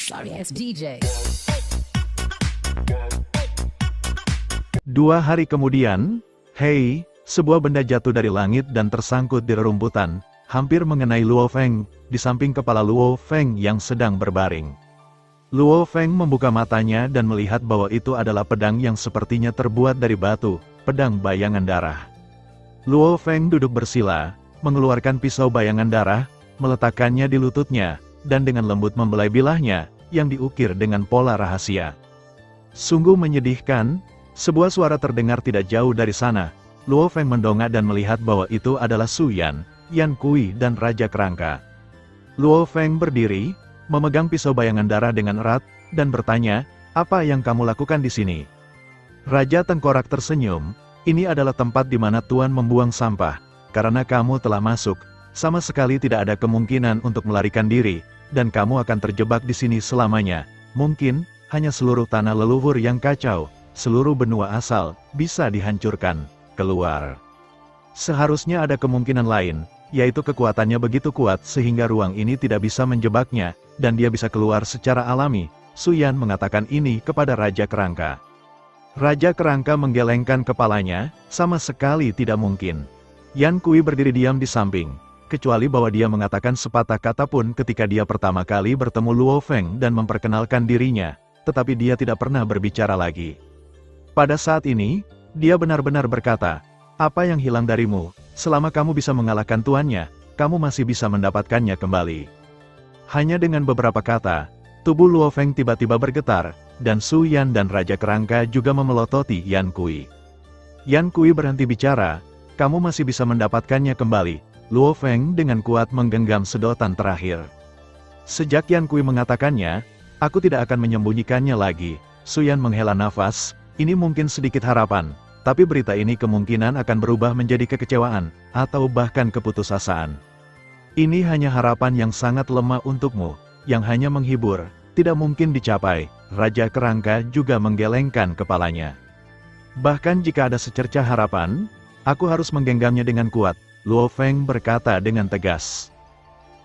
Sorry ass DJ. 2 hari kemudian, hei, sebuah benda jatuh dari langit dan tersangkut di rerumputan, hampir mengenai Luo Feng, di samping kepala Luo Feng yang sedang berbaring. Luo Feng membuka matanya dan melihat bahwa itu adalah pedang yang sepertinya terbuat dari batu, pedang bayangan darah. Luo Feng duduk bersila, mengeluarkan pisau bayangan darah, meletakkannya di lututnya, dan dengan lembut membelai bilahnya, yang diukir dengan pola rahasia. Sungguh menyedihkan, sebuah suara terdengar tidak jauh dari sana. Luo Feng mendongak dan melihat bahwa itu adalah Su Yan, Yan Kui dan Raja Kerangka. Luo Feng berdiri, memegang pisau bayangan darah dengan erat, dan bertanya, "Apa yang kamu lakukan di sini?" Raja Tengkorak tersenyum, "Ini adalah tempat di mana Tuan membuang sampah. Karena kamu telah masuk, sama sekali tidak ada kemungkinan untuk melarikan diri, dan kamu akan terjebak di sini selamanya. Mungkin, hanya seluruh tanah leluhur yang kacau, seluruh benua asal, bisa dihancurkan, keluar. Seharusnya ada kemungkinan lain, yaitu kekuatannya begitu kuat sehingga ruang ini tidak bisa menjebaknya, dan dia bisa keluar secara alami." Su Yan mengatakan ini kepada Raja Kerangka. Raja Kerangka menggelengkan kepalanya, sama sekali tidak mungkin. Yan Kui berdiri diam di samping, kecuali bahwa dia mengatakan sepatah kata pun ketika dia pertama kali bertemu Luo Feng dan memperkenalkan dirinya, tetapi dia tidak pernah berbicara lagi. Pada saat ini, dia benar-benar berkata, "Apa yang hilang darimu? Selama kamu bisa mengalahkan tuannya, kamu masih bisa mendapatkannya kembali." Hanya dengan beberapa kata, tubuh Luo Feng tiba-tiba bergetar, dan Su Yan dan Raja Kerangka juga memelototi Yan Kui. Yan Kui berhenti bicara, "Kamu masih bisa mendapatkannya kembali." Luo Feng dengan kuat menggenggam sedotan terakhir. Sejak Yan Kui mengatakannya, "Aku tidak akan menyembunyikannya lagi." Su Yan menghela nafas, "Ini mungkin sedikit harapan, tapi berita ini kemungkinan akan berubah menjadi kekecewaan, atau bahkan keputusasaan. Ini hanya harapan yang sangat lemah untukmu, yang hanya menghibur, tidak mungkin dicapai." Raja Kerangka juga menggelengkan kepalanya. "Bahkan jika ada secercah harapan, aku harus menggenggamnya dengan kuat." Luo Feng berkata dengan tegas.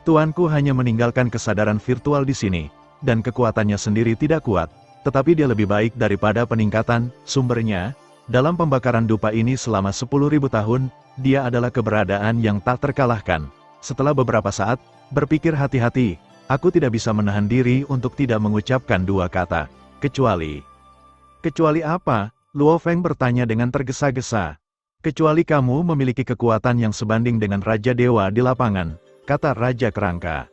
"Tuanku hanya meninggalkan kesadaran virtual di sini, dan kekuatannya sendiri tidak kuat, tetapi dia lebih baik daripada peningkatan sumbernya. Dalam pembakaran dupa ini selama 10.000 tahun, dia adalah keberadaan yang tak terkalahkan." Setelah beberapa saat, berpikir hati-hati, aku tidak bisa menahan diri untuk tidak mengucapkan 2 kata, kecuali. "Kecuali apa?" Luo Feng bertanya dengan tergesa-gesa. "Kecuali kamu memiliki kekuatan yang sebanding dengan Raja Dewa di lapangan," kata Raja Kerangka.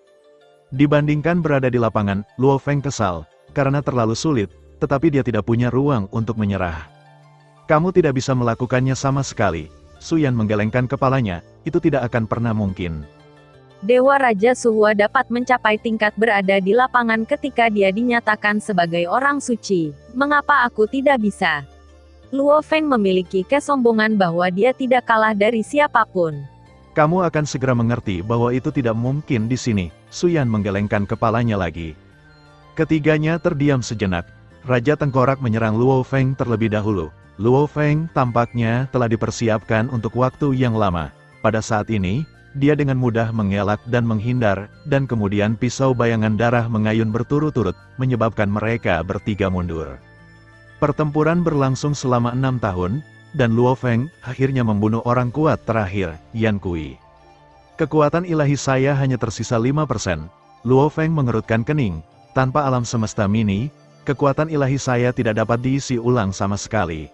Dibandingkan berada di lapangan, Luo Feng kesal, karena terlalu sulit, tetapi dia tidak punya ruang untuk menyerah. "Kamu tidak bisa melakukannya sama sekali." Su Yan menggelengkan kepalanya, "Itu tidak akan pernah mungkin." Dewa Raja Suhua dapat mencapai tingkat berada di lapangan ketika dia dinyatakan sebagai orang suci. Mengapa aku tidak bisa? Luo Feng memiliki kesombongan bahwa dia tidak kalah dari siapapun. "Kamu akan segera mengerti bahwa itu tidak mungkin di sini." Su Yan menggelengkan kepalanya lagi. Ketiganya terdiam sejenak. Raja Tengkorak menyerang Luo Feng terlebih dahulu. Luo Feng tampaknya telah dipersiapkan untuk waktu yang lama. Pada saat ini, dia dengan mudah mengelak dan menghindar, dan kemudian pisau bayangan darah mengayun berturut-turut, menyebabkan mereka bertiga mundur. Pertempuran berlangsung selama 6 tahun, dan Luo Feng akhirnya membunuh orang kuat terakhir, Yan Kui. "Kekuatan ilahi saya hanya tersisa 5%. Luo Feng mengerutkan kening. "Tanpa alam semesta mini, kekuatan ilahi saya tidak dapat diisi ulang sama sekali."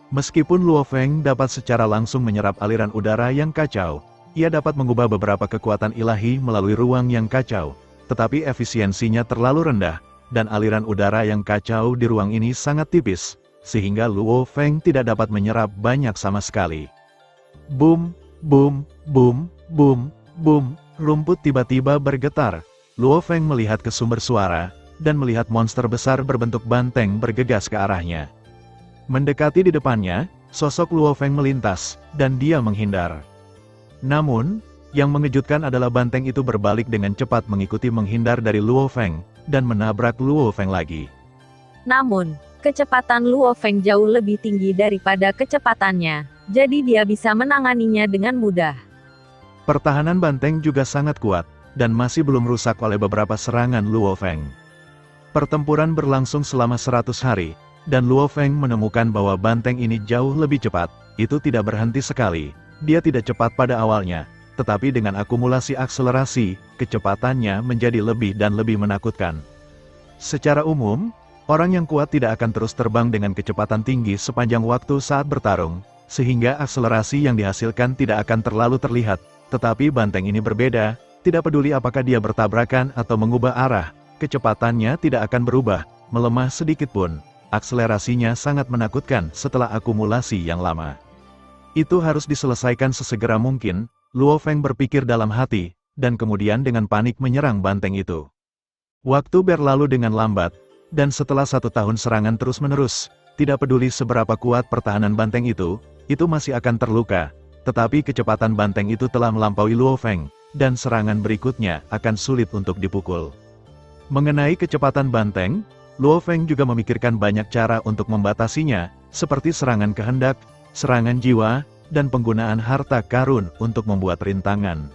Meskipun Luo Feng dapat secara langsung menyerap aliran udara yang kacau, ia dapat mengubah beberapa kekuatan ilahi melalui ruang yang kacau, tetapi efisiensinya terlalu rendah, dan aliran udara yang kacau di ruang ini sangat tipis, sehingga Luo Feng tidak dapat menyerap banyak sama sekali. Boom, boom, boom, boom, boom, rumput tiba-tiba bergetar. Luo Feng melihat ke sumber suara, dan melihat monster besar berbentuk banteng bergegas ke arahnya. Mendekati di depannya, sosok Luo Feng melintas, dan dia menghindar. Namun, yang mengejutkan adalah banteng itu berbalik dengan cepat mengikuti menghindar dari Luo Feng, dan menabrak Luo Feng lagi. Namun, kecepatan Luo Feng jauh lebih tinggi daripada kecepatannya, jadi dia bisa menanganinya dengan mudah. Pertahanan banteng juga sangat kuat, dan masih belum rusak oleh beberapa serangan Luo Feng. Pertempuran berlangsung selama 100 hari, dan Luo Feng menemukan bahwa banteng ini jauh lebih cepat. Itu tidak berhenti sekali. Dia tidak cepat pada awalnya, tetapi dengan akumulasi akselerasi, kecepatannya menjadi lebih dan lebih menakutkan. Secara umum, orang yang kuat tidak akan terus terbang dengan kecepatan tinggi sepanjang waktu saat bertarung, sehingga akselerasi yang dihasilkan tidak akan terlalu terlihat. Tetapi banteng ini berbeda, tidak peduli apakah dia bertabrakan atau mengubah arah, kecepatannya tidak akan berubah, melemah sedikit pun. Akselerasinya sangat menakutkan setelah akumulasi yang lama. Itu harus diselesaikan sesegera mungkin, Luo Feng berpikir dalam hati, dan kemudian dengan panik menyerang banteng itu. Waktu berlalu dengan lambat, dan setelah 1 tahun serangan terus-menerus, tidak peduli seberapa kuat pertahanan banteng itu masih akan terluka. Tetapi kecepatan banteng itu telah melampaui Luo Feng, dan serangan berikutnya akan sulit untuk dipukul. Mengenai kecepatan banteng, Luo Feng juga memikirkan banyak cara untuk membatasinya, seperti serangan kehendak, serangan jiwa, dan penggunaan harta karun untuk membuat rintangan.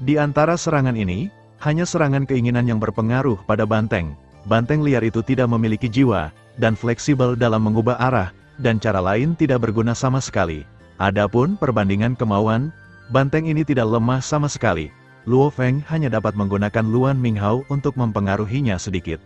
Di antara serangan ini, hanya serangan keinginan yang berpengaruh pada banteng. Banteng liar itu tidak memiliki jiwa, dan fleksibel dalam mengubah arah, dan cara lain tidak berguna sama sekali. Adapun perbandingan kemauan, banteng ini tidak lemah sama sekali. Luo Feng hanya dapat menggunakan Luan Minghao untuk mempengaruhinya sedikit.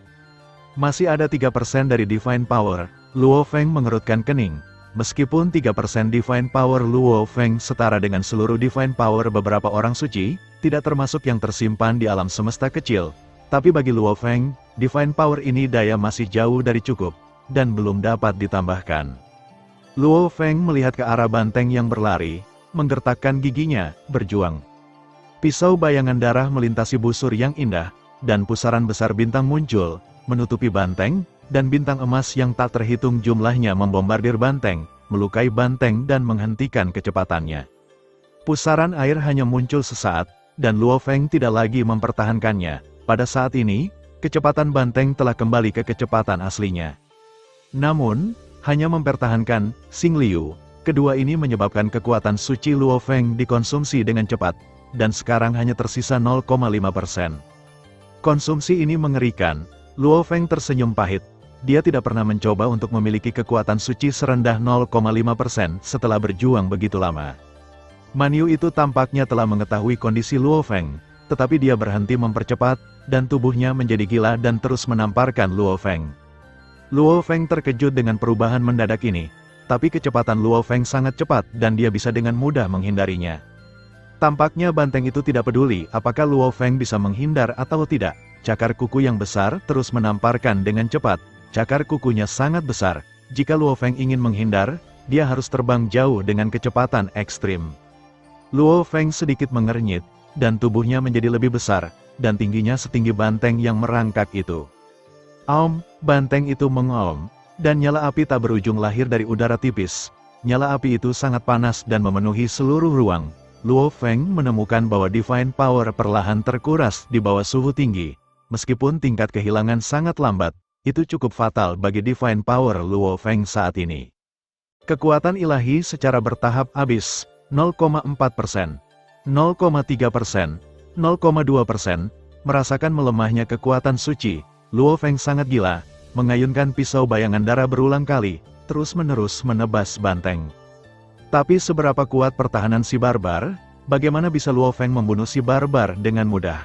Masih ada 3% dari Divine Power, Luo Feng mengerutkan kening. Meskipun 3% Divine Power Luo Feng setara dengan seluruh Divine Power beberapa orang suci, tidak termasuk yang tersimpan di alam semesta kecil. Tapi bagi Luo Feng, Divine Power ini daya masih jauh dari cukup, dan belum dapat ditambahkan. Luo Feng melihat ke arah banteng yang berlari, menggertakkan giginya, berjuang. Pisau bayangan darah melintasi busur yang indah, dan pusaran besar bintang muncul, menutupi banteng, dan bintang emas yang tak terhitung jumlahnya membombardir banteng, melukai banteng dan menghentikan kecepatannya. Pusaran air hanya muncul sesaat, dan Luo Feng tidak lagi mempertahankannya. Pada saat ini, kecepatan banteng telah kembali ke kecepatan aslinya. Namun, hanya mempertahankan Xing Liu, kedua ini menyebabkan kekuatan suci Luo Feng dikonsumsi dengan cepat, dan sekarang hanya tersisa 0,5%. Konsumsi ini mengerikan. Luo Feng tersenyum pahit. Dia tidak pernah mencoba untuk memiliki kekuatan suci serendah 0,5% setelah berjuang begitu lama. Man Yu itu tampaknya telah mengetahui kondisi Luo Feng, tetapi dia berhenti mempercepat, dan tubuhnya menjadi gila dan terus menamparkan Luo Feng. Luo Feng terkejut dengan perubahan mendadak ini, tapi kecepatan Luo Feng sangat cepat dan dia bisa dengan mudah menghindarinya. Tampaknya banteng itu tidak peduli apakah Luo Feng bisa menghindar atau tidak. Cakar kuku yang besar terus menamparkan dengan cepat. Cakar kukunya sangat besar. Jika Luo Feng ingin menghindar, dia harus terbang jauh dengan kecepatan ekstrim. Luo Feng sedikit mengernyit, dan tubuhnya menjadi lebih besar, dan tingginya setinggi banteng yang merangkak itu. Aum, banteng itu mengaum, dan nyala api tak berujung lahir dari udara tipis. Nyala api itu sangat panas dan memenuhi seluruh ruang. Luo Feng menemukan bahwa Divine Power perlahan terkuras di bawah suhu tinggi. Meskipun tingkat kehilangan sangat lambat, itu cukup fatal bagi Divine Power Luo Feng saat ini. Kekuatan ilahi secara bertahap habis, 0,4%, 0,3%, 0,2%, merasakan melemahnya kekuatan suci. Luo Feng sangat gila, mengayunkan pisau bayangan darah berulang kali, terus-menerus menebas banteng. Tapi seberapa kuat pertahanan si barbar, bagaimana bisa Luo Feng membunuh si barbar dengan mudah?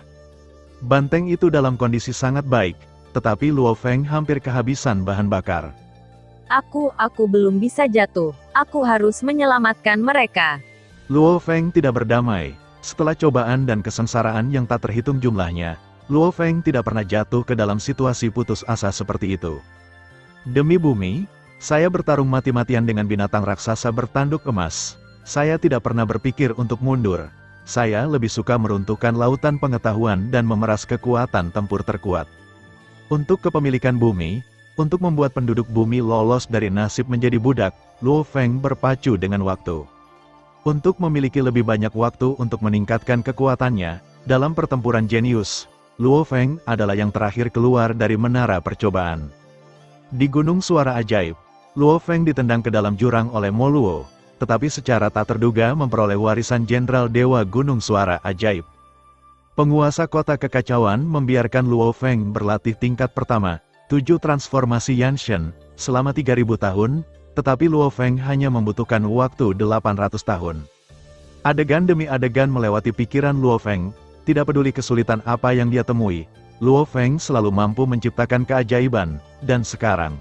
Banteng itu dalam kondisi sangat baik, tetapi Luo Feng hampir kehabisan bahan bakar. Aku belum bisa jatuh. Aku harus menyelamatkan mereka. Luo Feng tidak berdamai. Setelah cobaan dan kesengsaraan yang tak terhitung jumlahnya, Luo Feng tidak pernah jatuh ke dalam situasi putus asa seperti itu. Demi bumi, saya bertarung mati-matian dengan binatang raksasa bertanduk emas. Saya tidak pernah berpikir untuk mundur. Saya lebih suka meruntuhkan lautan pengetahuan dan memeras kekuatan tempur terkuat. Untuk kepemilikan bumi, untuk membuat penduduk bumi lolos dari nasib menjadi budak, Luo Feng berpacu dengan waktu. Untuk memiliki lebih banyak waktu untuk meningkatkan kekuatannya, dalam pertempuran jenius, Luo Feng adalah yang terakhir keluar dari menara percobaan. Di Gunung Suara Ajaib, Luo Feng ditendang ke dalam jurang oleh Mo Luo, tetapi secara tak terduga memperoleh warisan Jenderal Dewa Gunung Suara Ajaib. Penguasa kota kekacauan membiarkan Luo Feng berlatih tingkat pertama, 7 transformasi Yanshen, selama 3000 tahun, tetapi Luo Feng hanya membutuhkan waktu 800 tahun. Adegan demi adegan melewati pikiran Luo Feng, tidak peduli kesulitan apa yang dia temui, Luo Feng selalu mampu menciptakan keajaiban, dan sekarang.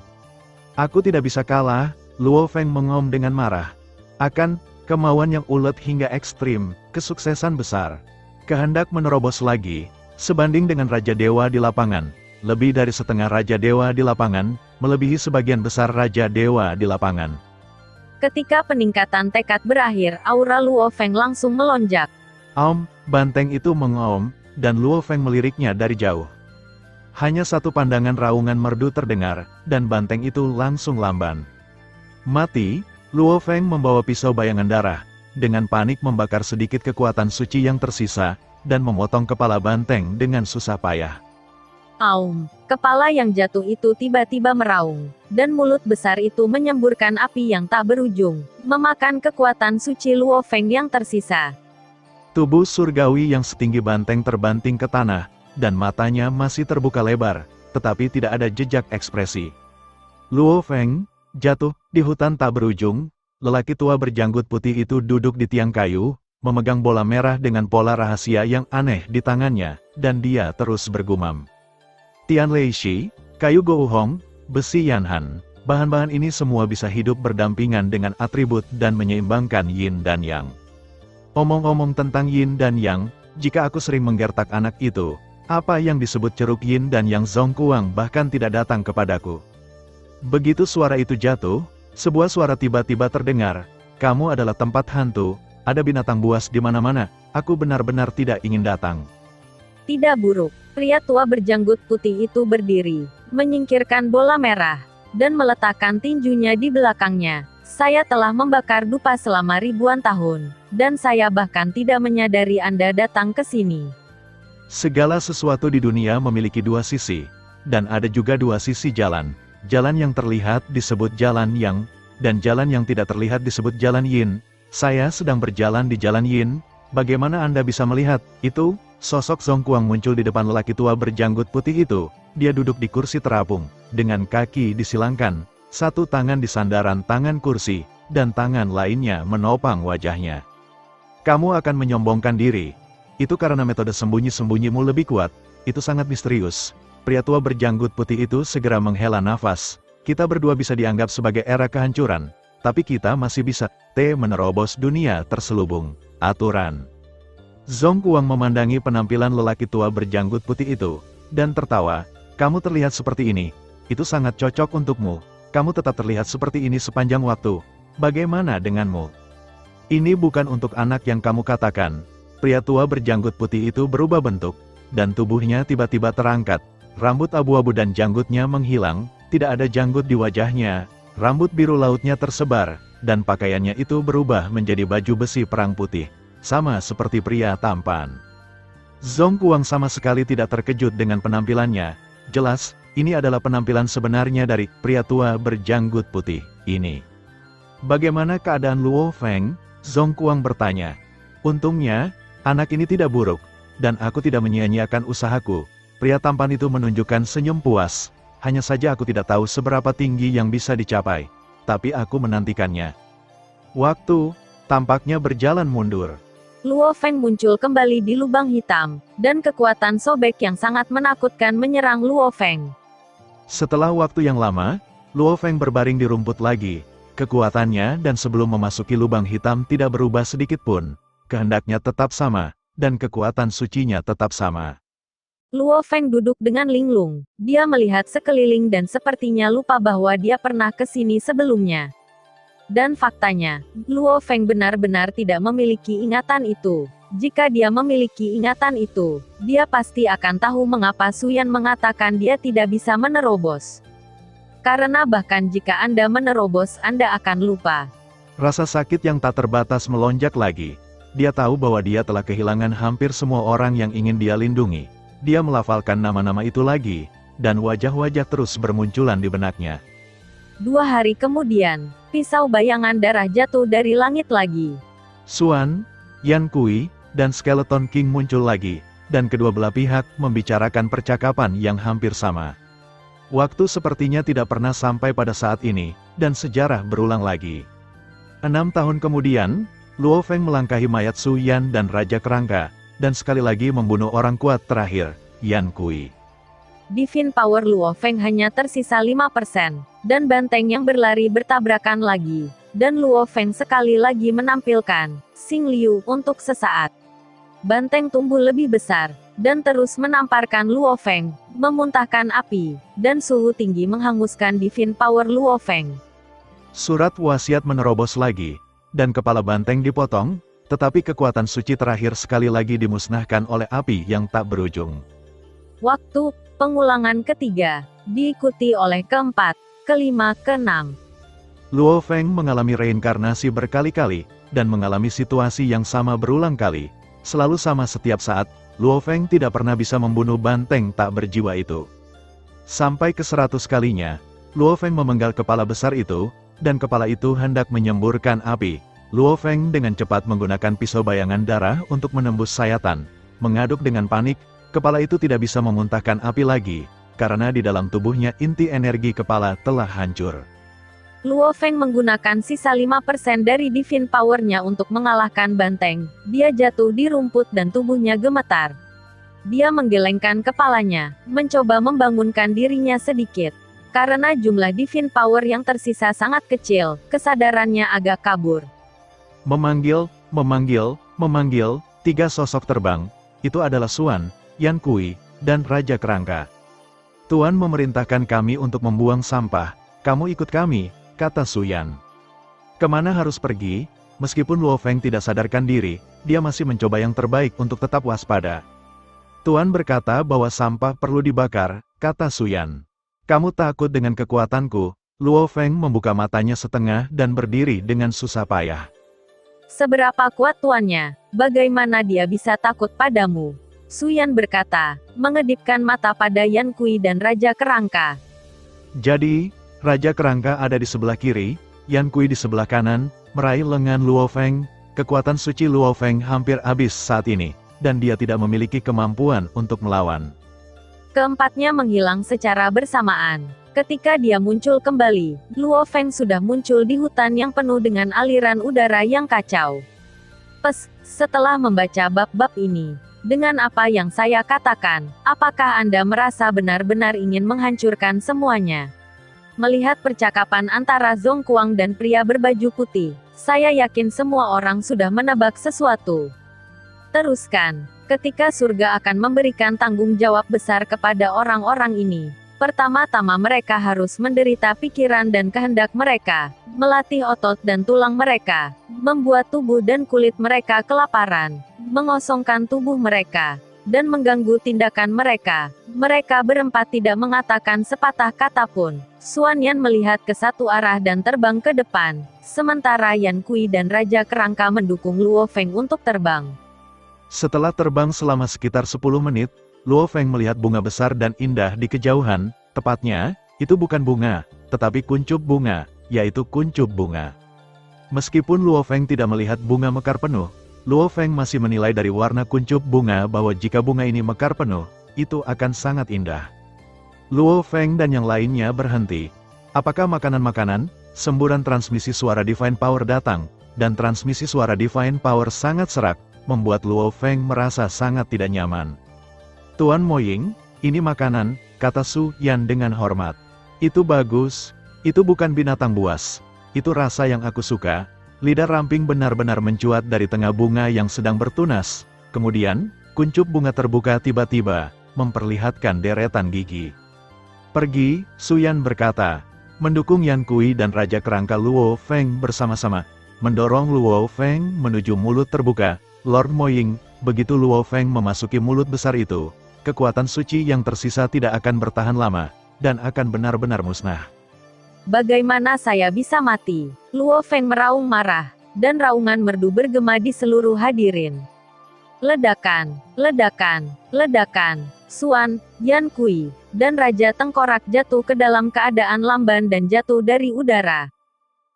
Aku tidak bisa kalah, Luo Feng mengom dengan marah. Akan, kemauan yang ulet hingga ekstrim, kesuksesan besar. Kehendak menerobos lagi, sebanding dengan Raja Dewa di lapangan. Lebih dari setengah Raja Dewa di lapangan, melebihi sebagian besar Raja Dewa di lapangan. Ketika peningkatan tekad berakhir, aura Luo Feng langsung melonjak. Banteng itu mengaum, dan Luo Feng meliriknya dari jauh. Hanya satu pandangan raungan merdu terdengar, dan banteng itu langsung lamban. Mati, Luo Feng membawa pisau bayangan darah, dengan panik membakar sedikit kekuatan suci yang tersisa, dan memotong kepala banteng dengan susah payah. Kepala yang jatuh itu tiba-tiba meraung, dan mulut besar itu menyemburkan api yang tak berujung, memakan kekuatan suci Luo Feng yang tersisa. Tubuh surgawi yang setinggi banteng terbanting ke tanah, dan matanya masih terbuka lebar, tetapi tidak ada jejak ekspresi. Luo Feng jatuh di hutan tak berujung. Lelaki tua berjanggut putih itu duduk di tiang kayu, memegang bola merah dengan pola rahasia yang aneh di tangannya, dan dia terus bergumam. Tian Leishi, kayu Gouhong, besi Yanhan, bahan-bahan ini semua bisa hidup berdampingan dengan atribut dan menyeimbangkan yin dan yang. Omong-omong tentang yin dan yang, jika aku sering menggertak anak itu, apa yang disebut ceruk yin dan yang Zongkuang bahkan tidak datang kepadaku. Begitu suara itu jatuh, sebuah suara tiba-tiba terdengar, kamu adalah tempat hantu, ada binatang buas di mana-mana, aku benar-benar tidak ingin datang. Tidak buruk, pria tua berjanggut putih itu berdiri, menyingkirkan bola merah, dan meletakkan tinjunya di belakangnya. Saya telah membakar dupa selama ribuan tahun, dan saya bahkan tidak menyadari Anda datang ke sini. Segala sesuatu di dunia memiliki dua sisi, dan ada juga dua sisi jalan. Jalan yang terlihat disebut jalan yang, dan jalan yang tidak terlihat disebut jalan yin. Saya sedang berjalan di jalan yin, bagaimana Anda bisa melihat itu? Sosok Zongkuang muncul di depan lelaki tua berjanggut putih itu. Dia duduk di kursi terapung, dengan kaki disilangkan, satu tangan di sandaran tangan kursi, dan tangan lainnya menopang wajahnya. Kamu akan menyombongkan diri. Itu karena metode sembunyi-sembunyimu lebih kuat, itu sangat misterius. Pria tua berjanggut putih itu segera menghela nafas. Kita berdua bisa dianggap sebagai era kehancuran, tapi kita masih bisa menerobos dunia terselubung aturan. Zongkuang memandangi penampilan lelaki tua berjanggut putih itu, dan tertawa. Kamu terlihat seperti ini, itu sangat cocok untukmu. Kamu tetap terlihat seperti ini sepanjang waktu. Bagaimana denganmu? Ini bukan untuk anak yang kamu katakan. Pria tua berjanggut putih itu berubah bentuk, dan tubuhnya tiba-tiba terangkat. Rambut abu-abu dan janggutnya menghilang, tidak ada janggut di wajahnya. Rambut biru lautnya tersebar, dan pakaiannya itu berubah menjadi baju besi perang putih. Sama seperti pria tampan. Zongkuang sama sekali tidak terkejut dengan penampilannya. Jelas, ini adalah penampilan sebenarnya dari pria tua berjanggut putih ini. Bagaimana keadaan Luo Feng? Zongkuang bertanya. Untungnya, anak ini tidak buruk, dan aku tidak menyia-nyiakan usahaku. Pria tampan itu menunjukkan senyum puas. Hanya saja aku tidak tahu seberapa tinggi yang bisa dicapai. Tapi aku menantikannya. Waktu tampaknya berjalan mundur. Luo Feng muncul kembali di lubang hitam, dan kekuatan sobek yang sangat menakutkan menyerang Luo Feng. Setelah waktu yang lama, Luo Feng berbaring di rumput lagi. Kekuatannya dan sebelum memasuki lubang hitam tidak berubah sedikit pun. Kehendaknya tetap sama, dan kekuatan sucinya tetap sama. Luo Feng duduk dengan linglung. Dia melihat sekeliling dan sepertinya lupa bahwa dia pernah ke sini sebelumnya. Dan faktanya, Luo Feng benar-benar tidak memiliki ingatan itu. Jika dia memiliki ingatan itu, dia pasti akan tahu mengapa Suyan mengatakan dia tidak bisa menerobos. Karena bahkan jika Anda menerobos, Anda akan lupa. Rasa sakit yang tak terbatas melonjak lagi. Dia tahu bahwa dia telah kehilangan hampir semua orang yang ingin dia lindungi. Dia melafalkan nama-nama itu lagi, dan wajah-wajah terus bermunculan di benaknya. 2 hari kemudian, pisau bayangan darah jatuh dari langit lagi. Xuan, Yan Kui, dan Skeleton King muncul lagi, dan kedua belah pihak membicarakan percakapan yang hampir sama. Waktu sepertinya tidak pernah sampai pada saat ini, dan sejarah berulang lagi. 6 tahun kemudian, Luo Feng melangkahi mayat Su Yan dan Raja Kerangka, dan sekali lagi membunuh orang kuat terakhir, Yan Kui. Divine Power Luo Feng hanya tersisa 5%, dan banteng yang berlari bertabrakan lagi. Dan Luo Feng sekali lagi menampilkan Xing Liu untuk sesaat. Banteng tumbuh lebih besar, dan terus menamparkan Luo Feng, memuntahkan api, dan suhu tinggi menghanguskan Divine Power Luo Feng. Surat wasiat menerobos lagi, dan kepala banteng dipotong, tetapi kekuatan suci terakhir sekali lagi dimusnahkan oleh api yang tak berujung. Waktu pengulangan ketiga, diikuti oleh keempat, kelima, keenam. Luo Feng mengalami reinkarnasi berkali-kali, dan mengalami situasi yang sama berulang kali. Selalu sama setiap saat, Luo Feng tidak pernah bisa membunuh banteng tak berjiwa itu. Sampai ke 100 kalinya, Luo Feng memenggal kepala besar itu, dan kepala itu hendak menyemburkan api. Luo Feng dengan cepat menggunakan pisau bayangan darah untuk menembus sayatan. Mengaduk dengan panik, kepala itu tidak bisa memuntahkan api lagi, karena di dalam tubuhnya inti energi kepala telah hancur. Luo Feng menggunakan sisa 5% dari Divine Power-nya untuk mengalahkan banteng. Dia jatuh di rumput dan tubuhnya gemetar. Dia menggelengkan kepalanya, mencoba membangunkan dirinya sedikit. Karena jumlah Divine Power yang tersisa sangat kecil, kesadarannya agak kabur. Memanggil, 3 sosok terbang. Itu adalah Suan, Yan Kui, dan Raja Kerangka. Tuan memerintahkan kami untuk membuang sampah. Kamu ikut kami, kata Su Yan. Kemana harus pergi? Meskipun Luo Feng tidak sadarkan diri, dia masih mencoba yang terbaik untuk tetap waspada. Tuan berkata bahwa sampah perlu dibakar, kata Su Yan. Kamu takut dengan kekuatanku? Luo Feng membuka matanya setengah dan berdiri dengan susah payah. Seberapa kuat tuannya? Bagaimana dia bisa takut padamu? Su Yan berkata, mengedipkan mata pada Yan Kui dan Raja Kerangka. Jadi, Raja Kerangka ada di sebelah kiri, Yan Kui di sebelah kanan, meraih lengan Luo Feng. Kekuatan suci Luo Feng hampir habis saat ini, dan dia tidak memiliki kemampuan untuk melawan. Keempatnya menghilang secara bersamaan. Ketika dia muncul kembali, Luo Feng sudah muncul di hutan yang penuh dengan aliran udara yang kacau. Setelah membaca bab-bab ini, dengan apa yang saya katakan, apakah Anda merasa benar-benar ingin menghancurkan semuanya? Melihat percakapan antara Zhong Kuang dan pria berbaju putih, saya yakin semua orang sudah menebak sesuatu. Teruskan, ketika surga akan memberikan tanggung jawab besar kepada orang-orang ini, pertama-tama mereka harus menderita pikiran dan kehendak mereka, melatih otot dan tulang mereka, membuat tubuh dan kulit mereka kelaparan, mengosongkan tubuh mereka, dan mengganggu tindakan mereka. Mereka berempat tidak mengatakan sepatah kata pun. Suan Yan melihat ke satu arah dan terbang ke depan, sementara Yan Kui dan Raja Kerangka mendukung Luo Feng untuk terbang. Setelah terbang selama sekitar 10 menit, Luo Feng melihat bunga besar dan indah di kejauhan. Tepatnya, itu bukan bunga, tetapi kuncup bunga, yaitu kuncup bunga. Meskipun Luo Feng tidak melihat bunga mekar penuh, Luo Feng masih menilai dari warna kuncup bunga bahwa jika bunga ini mekar penuh, itu akan sangat indah. Luo Feng dan yang lainnya berhenti. Apakah makanan-makanan? Semburan transmisi suara Divine Power datang, dan transmisi suara Divine Power sangat serak, membuat Luo Feng merasa sangat tidak nyaman. Tuan Moying, ini makanan, kata Su Yan dengan hormat. Itu bagus, itu bukan binatang buas. Itu rasa yang aku suka. Lidah ramping benar-benar mencuat dari tengah bunga yang sedang bertunas. Kemudian, kuncup bunga terbuka tiba-tiba, memperlihatkan deretan gigi. Pergi, Su Yan berkata, mendukung Yan Kui dan Raja Kerangka Luo Feng bersama-sama, mendorong Luo Feng menuju mulut terbuka. Lord Moying, begitu Luo Feng memasuki mulut besar itu, kekuatan suci yang tersisa tidak akan bertahan lama, dan akan benar-benar musnah. Bagaimana saya bisa mati? Luo Feng meraung marah, dan raungan merdu bergema di seluruh hadirin. Ledakan, ledakan, ledakan. Suan, Yan Kui, dan Raja Tengkorak jatuh ke dalam keadaan lamban dan jatuh dari udara.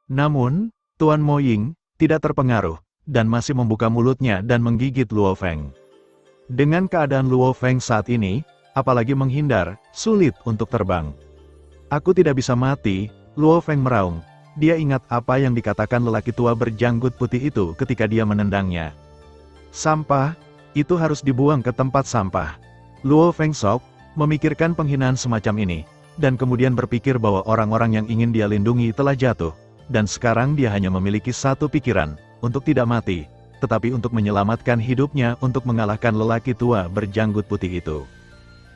Namun, Tuan Moying tidak terpengaruh, dan masih membuka mulutnya dan menggigit Luo Feng. Dengan keadaan Luo Feng saat ini, apalagi menghindar, sulit untuk terbang. Aku tidak bisa mati, Luo Feng meraung. Dia ingat apa yang dikatakan lelaki tua berjanggut putih itu ketika dia menendangnya. Sampah, itu harus dibuang ke tempat sampah. Luo Feng shock, memikirkan penghinaan semacam ini, dan kemudian berpikir bahwa orang-orang yang ingin dia lindungi telah jatuh, dan sekarang dia hanya memiliki satu pikiran, untuk tidak mati, tetapi untuk menyelamatkan hidupnya untuk mengalahkan lelaki tua berjanggut putih itu.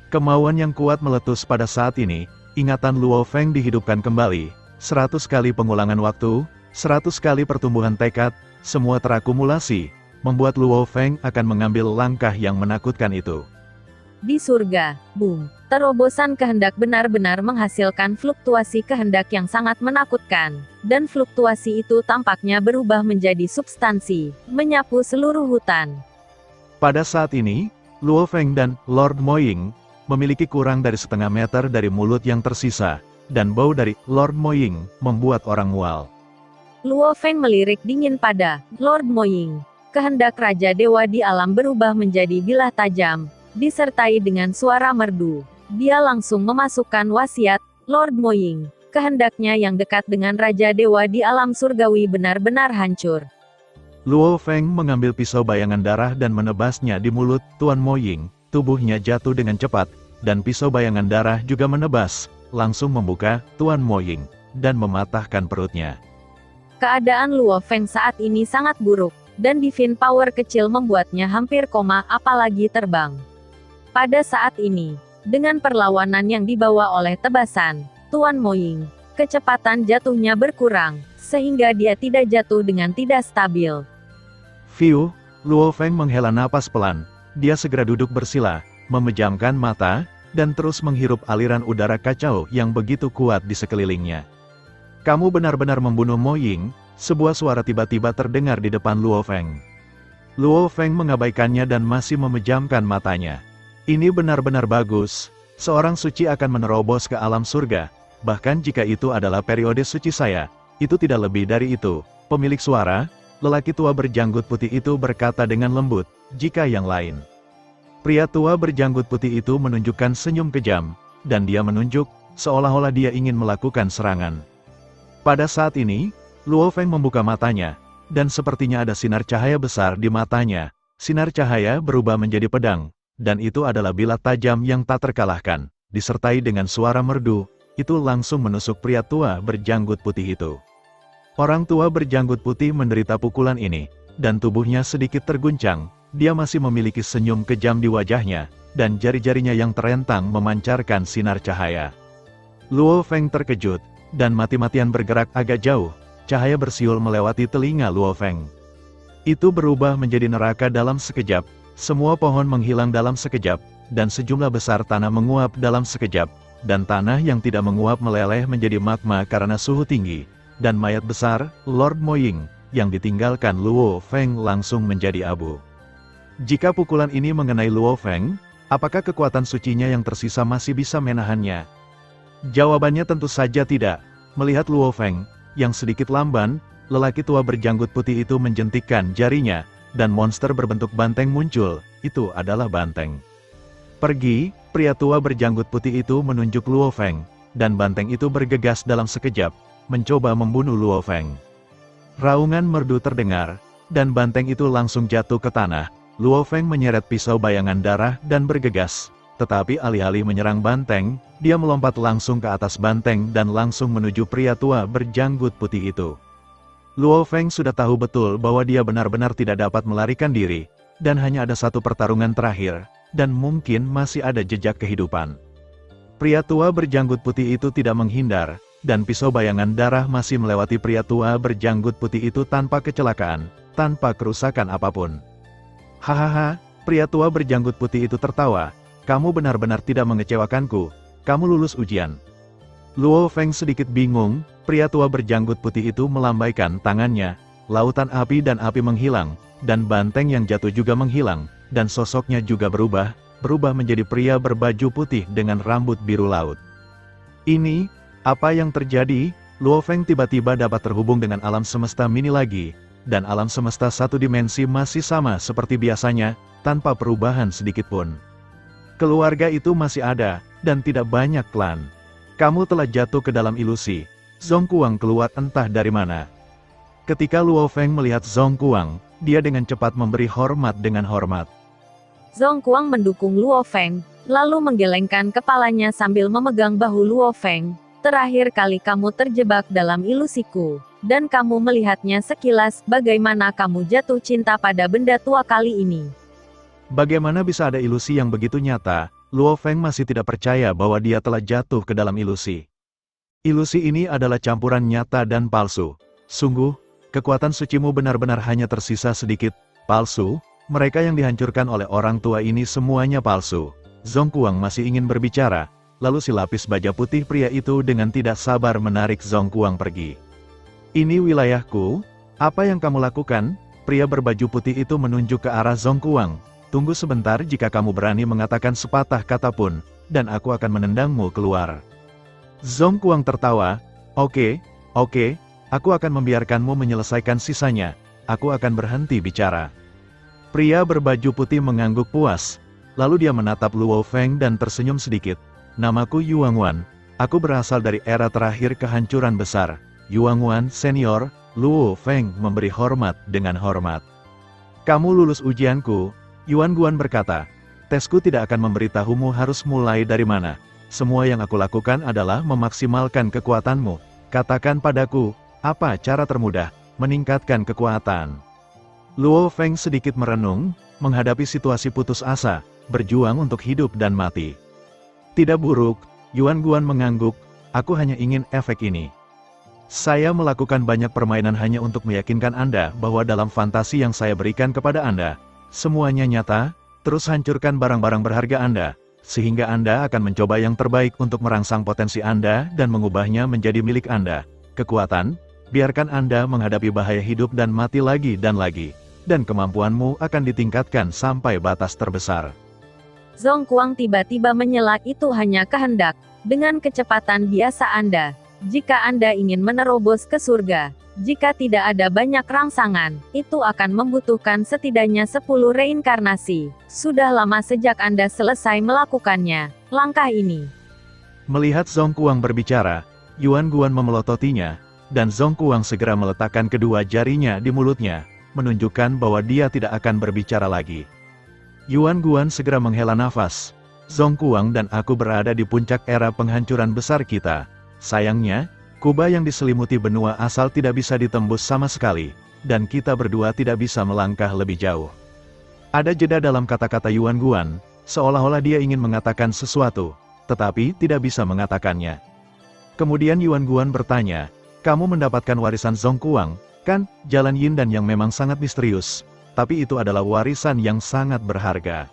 Kemauan yang kuat meletus pada saat ini, ingatan Luo Feng dihidupkan kembali, 100 kali pengulangan waktu, 100 kali pertumbuhan tekad, semua terakumulasi, membuat Luo Feng akan mengambil langkah yang menakutkan itu. Di surga, boom, terobosan kehendak benar-benar menghasilkan fluktuasi kehendak yang sangat menakutkan, dan fluktuasi itu tampaknya berubah menjadi substansi, menyapu seluruh hutan. Pada saat ini, Luo Feng dan Lord Moying memiliki kurang dari setengah meter dari mulut yang tersisa, dan bau dari Lord Moying membuat orang mual. Luo Feng melirik dingin pada Lord Moying. Kehendak Raja Dewa di alam berubah menjadi bilah tajam, disertai dengan suara merdu. Dia langsung memasukkan wasiat Lord Moying. Kehendaknya yang dekat dengan Raja Dewa di alam surgawi benar-benar hancur. Luo Feng mengambil pisau bayangan darah dan menebasnya di mulut Tuan Moying. Tubuhnya jatuh dengan cepat, dan pisau bayangan darah juga menebas, langsung membuka Tuan Moying, dan mematahkan perutnya. Keadaan Luo Feng saat ini sangat buruk, dan divine power kecil membuatnya hampir koma, apalagi terbang. Pada saat ini, dengan perlawanan yang dibawa oleh tebasan Tuan Moying, kecepatan jatuhnya berkurang, sehingga dia tidak jatuh dengan tidak stabil. Fiu, Luo Feng menghela napas pelan, dia segera duduk bersila, memejamkan mata, dan terus menghirup aliran udara kacau yang begitu kuat di sekelilingnya. Kamu benar-benar membunuh Moying, sebuah suara tiba-tiba terdengar di depan Luo Feng. Luo Feng mengabaikannya dan masih memejamkan matanya. Ini benar-benar bagus, seorang suci akan menerobos ke alam surga, bahkan jika itu adalah periode suci saya, itu tidak lebih dari itu. Pemilik suara, lelaki tua berjanggut putih itu berkata dengan lembut, jika yang lain. Pria tua berjanggut putih itu menunjukkan senyum kejam, dan dia menunjuk, seolah-olah dia ingin melakukan serangan. Pada saat ini, Luo Feng membuka matanya, dan sepertinya ada sinar cahaya besar di matanya. Sinar cahaya berubah menjadi pedang, dan itu adalah bilah tajam yang tak terkalahkan, disertai dengan suara merdu, itu langsung menusuk pria tua berjanggut putih itu. Orang tua berjanggut putih menderita pukulan ini, dan tubuhnya sedikit terguncang. Dia masih memiliki senyum kejam di wajahnya, dan jari-jarinya yang terentang memancarkan sinar cahaya. Luo Feng terkejut, dan mati-matian bergerak agak jauh, cahaya bersiul melewati telinga Luo Feng. Itu berubah menjadi neraka dalam sekejap, semua pohon menghilang dalam sekejap, dan sejumlah besar tanah menguap dalam sekejap, dan tanah yang tidak menguap meleleh menjadi magma karena suhu tinggi, dan mayat besar, Lord Moying, yang ditinggalkan Luo Feng langsung menjadi abu. Jika pukulan ini mengenai Luo Feng, apakah kekuatan sucinya yang tersisa masih bisa menahannya? Jawabannya tentu saja tidak. Melihat Luo Feng, yang sedikit lamban, lelaki tua berjanggut putih itu menjentikkan jarinya, dan monster berbentuk banteng muncul, itu adalah banteng. Pergi, pria tua berjanggut putih itu menunjuk Luo Feng, dan banteng itu bergegas dalam sekejap, mencoba membunuh Luo Feng. Raungan merdu terdengar, dan banteng itu langsung jatuh ke tanah. Luo Feng menyeret pisau bayangan darah dan bergegas, tetapi alih-alih menyerang banteng, dia melompat langsung ke atas banteng dan langsung menuju pria tua berjanggut putih itu. Luo Feng sudah tahu betul bahwa dia benar-benar tidak dapat melarikan diri, dan hanya ada satu pertarungan terakhir, dan mungkin masih ada jejak kehidupan. Pria tua berjanggut putih itu tidak menghindar, dan pisau bayangan darah masih melewati pria tua berjanggut putih itu tanpa kecelakaan, tanpa kerusakan apapun. Hahaha, pria tua berjanggut putih itu tertawa, kamu benar-benar tidak mengecewakanku, kamu lulus ujian. Luo Feng sedikit bingung, pria tua berjanggut putih itu melambaikan tangannya, lautan api dan api menghilang, dan banteng yang jatuh juga menghilang, dan sosoknya juga berubah menjadi pria berbaju putih dengan rambut biru laut. Ini, apa yang terjadi? Luo Feng tiba-tiba dapat terhubung dengan alam semesta mini lagi, dan alam semesta satu dimensi masih sama seperti biasanya, tanpa perubahan sedikitpun. Keluarga itu masih ada, dan tidak banyak klan. Kamu telah jatuh ke dalam ilusi. Zhongguang keluar entah dari mana. Ketika Luo Feng melihat Zhongguang, dia dengan cepat memberi hormat dengan hormat. Zhongguang mendukung Luo Feng, lalu menggelengkan kepalanya sambil memegang bahu Luo Feng. Terakhir kali kamu terjebak dalam ilusiku, dan kamu melihatnya sekilas, bagaimana kamu jatuh cinta pada benda tua kali ini. Bagaimana bisa ada ilusi yang begitu nyata? Luo Feng masih tidak percaya bahwa dia telah jatuh ke dalam ilusi. Ilusi ini adalah campuran nyata dan palsu. Sungguh, kekuatan sucimu benar-benar hanya tersisa sedikit, palsu. Mereka yang dihancurkan oleh orang tua ini semuanya palsu. Zhongguang masih ingin berbicara, lalu si lapis baja putih pria itu dengan tidak sabar menarik Zhongguang pergi. Ini wilayahku, apa yang kamu lakukan? Pria berbaju putih itu menunjuk ke arah Zhongguang. Tunggu sebentar, jika kamu berani mengatakan sepatah kata pun, dan aku akan menendangmu keluar. Zhongguang tertawa, oke, aku akan membiarkanmu menyelesaikan sisanya, aku akan berhenti bicara. Pria berbaju putih mengangguk puas, lalu dia menatap Luo Feng dan tersenyum sedikit. Namaku Yuangwan, aku berasal dari era terakhir kehancuran besar. Yuangwan senior, Luo Feng memberi hormat dengan hormat. Kamu lulus ujianku. Yuangwan berkata, tesku tidak akan memberitahumu harus mulai dari mana. Semua yang aku lakukan adalah memaksimalkan kekuatanmu. Katakan padaku, apa cara termudah meningkatkan kekuatan? Luo Feng sedikit merenung, menghadapi situasi putus asa, berjuang untuk hidup dan mati. Tidak buruk, Yuangwan mengangguk, aku hanya ingin efek ini. Saya melakukan banyak permainan hanya untuk meyakinkan Anda bahwa dalam fantasi yang saya berikan kepada Anda, semuanya nyata. Terus hancurkan barang-barang berharga Anda, sehingga Anda akan mencoba yang terbaik untuk merangsang potensi Anda dan mengubahnya menjadi milik Anda. Kekuatan, biarkan Anda menghadapi bahaya hidup dan mati lagi, dan kemampuanmu akan ditingkatkan sampai batas terbesar. Zhongguang tiba-tiba menyela, itu hanya kehendak. Dengan kecepatan biasa Anda, jika Anda ingin menerobos ke surga, jika tidak ada banyak rangsangan, itu akan membutuhkan setidaknya 10 reinkarnasi. Sudah lama sejak Anda selesai melakukannya, langkah ini. Melihat Zhongguang berbicara, Yuangwan memelototinya, dan Zhongguang segera meletakkan kedua jarinya di mulutnya, menunjukkan bahwa dia tidak akan berbicara lagi. Yuangwan segera menghela nafas. Zhongguang dan aku berada di puncak era penghancuran besar kita. Sayangnya, kubah yang diselimuti benua asal tidak bisa ditembus sama sekali, dan kita berdua tidak bisa melangkah lebih jauh. Ada jeda dalam kata-kata Yuangwan, seolah-olah dia ingin mengatakan sesuatu, tetapi tidak bisa mengatakannya. Kemudian Yuangwan bertanya, kamu mendapatkan warisan Zhongguang, kan? Jalan Yin dan yang memang sangat misterius, tapi itu adalah warisan yang sangat berharga.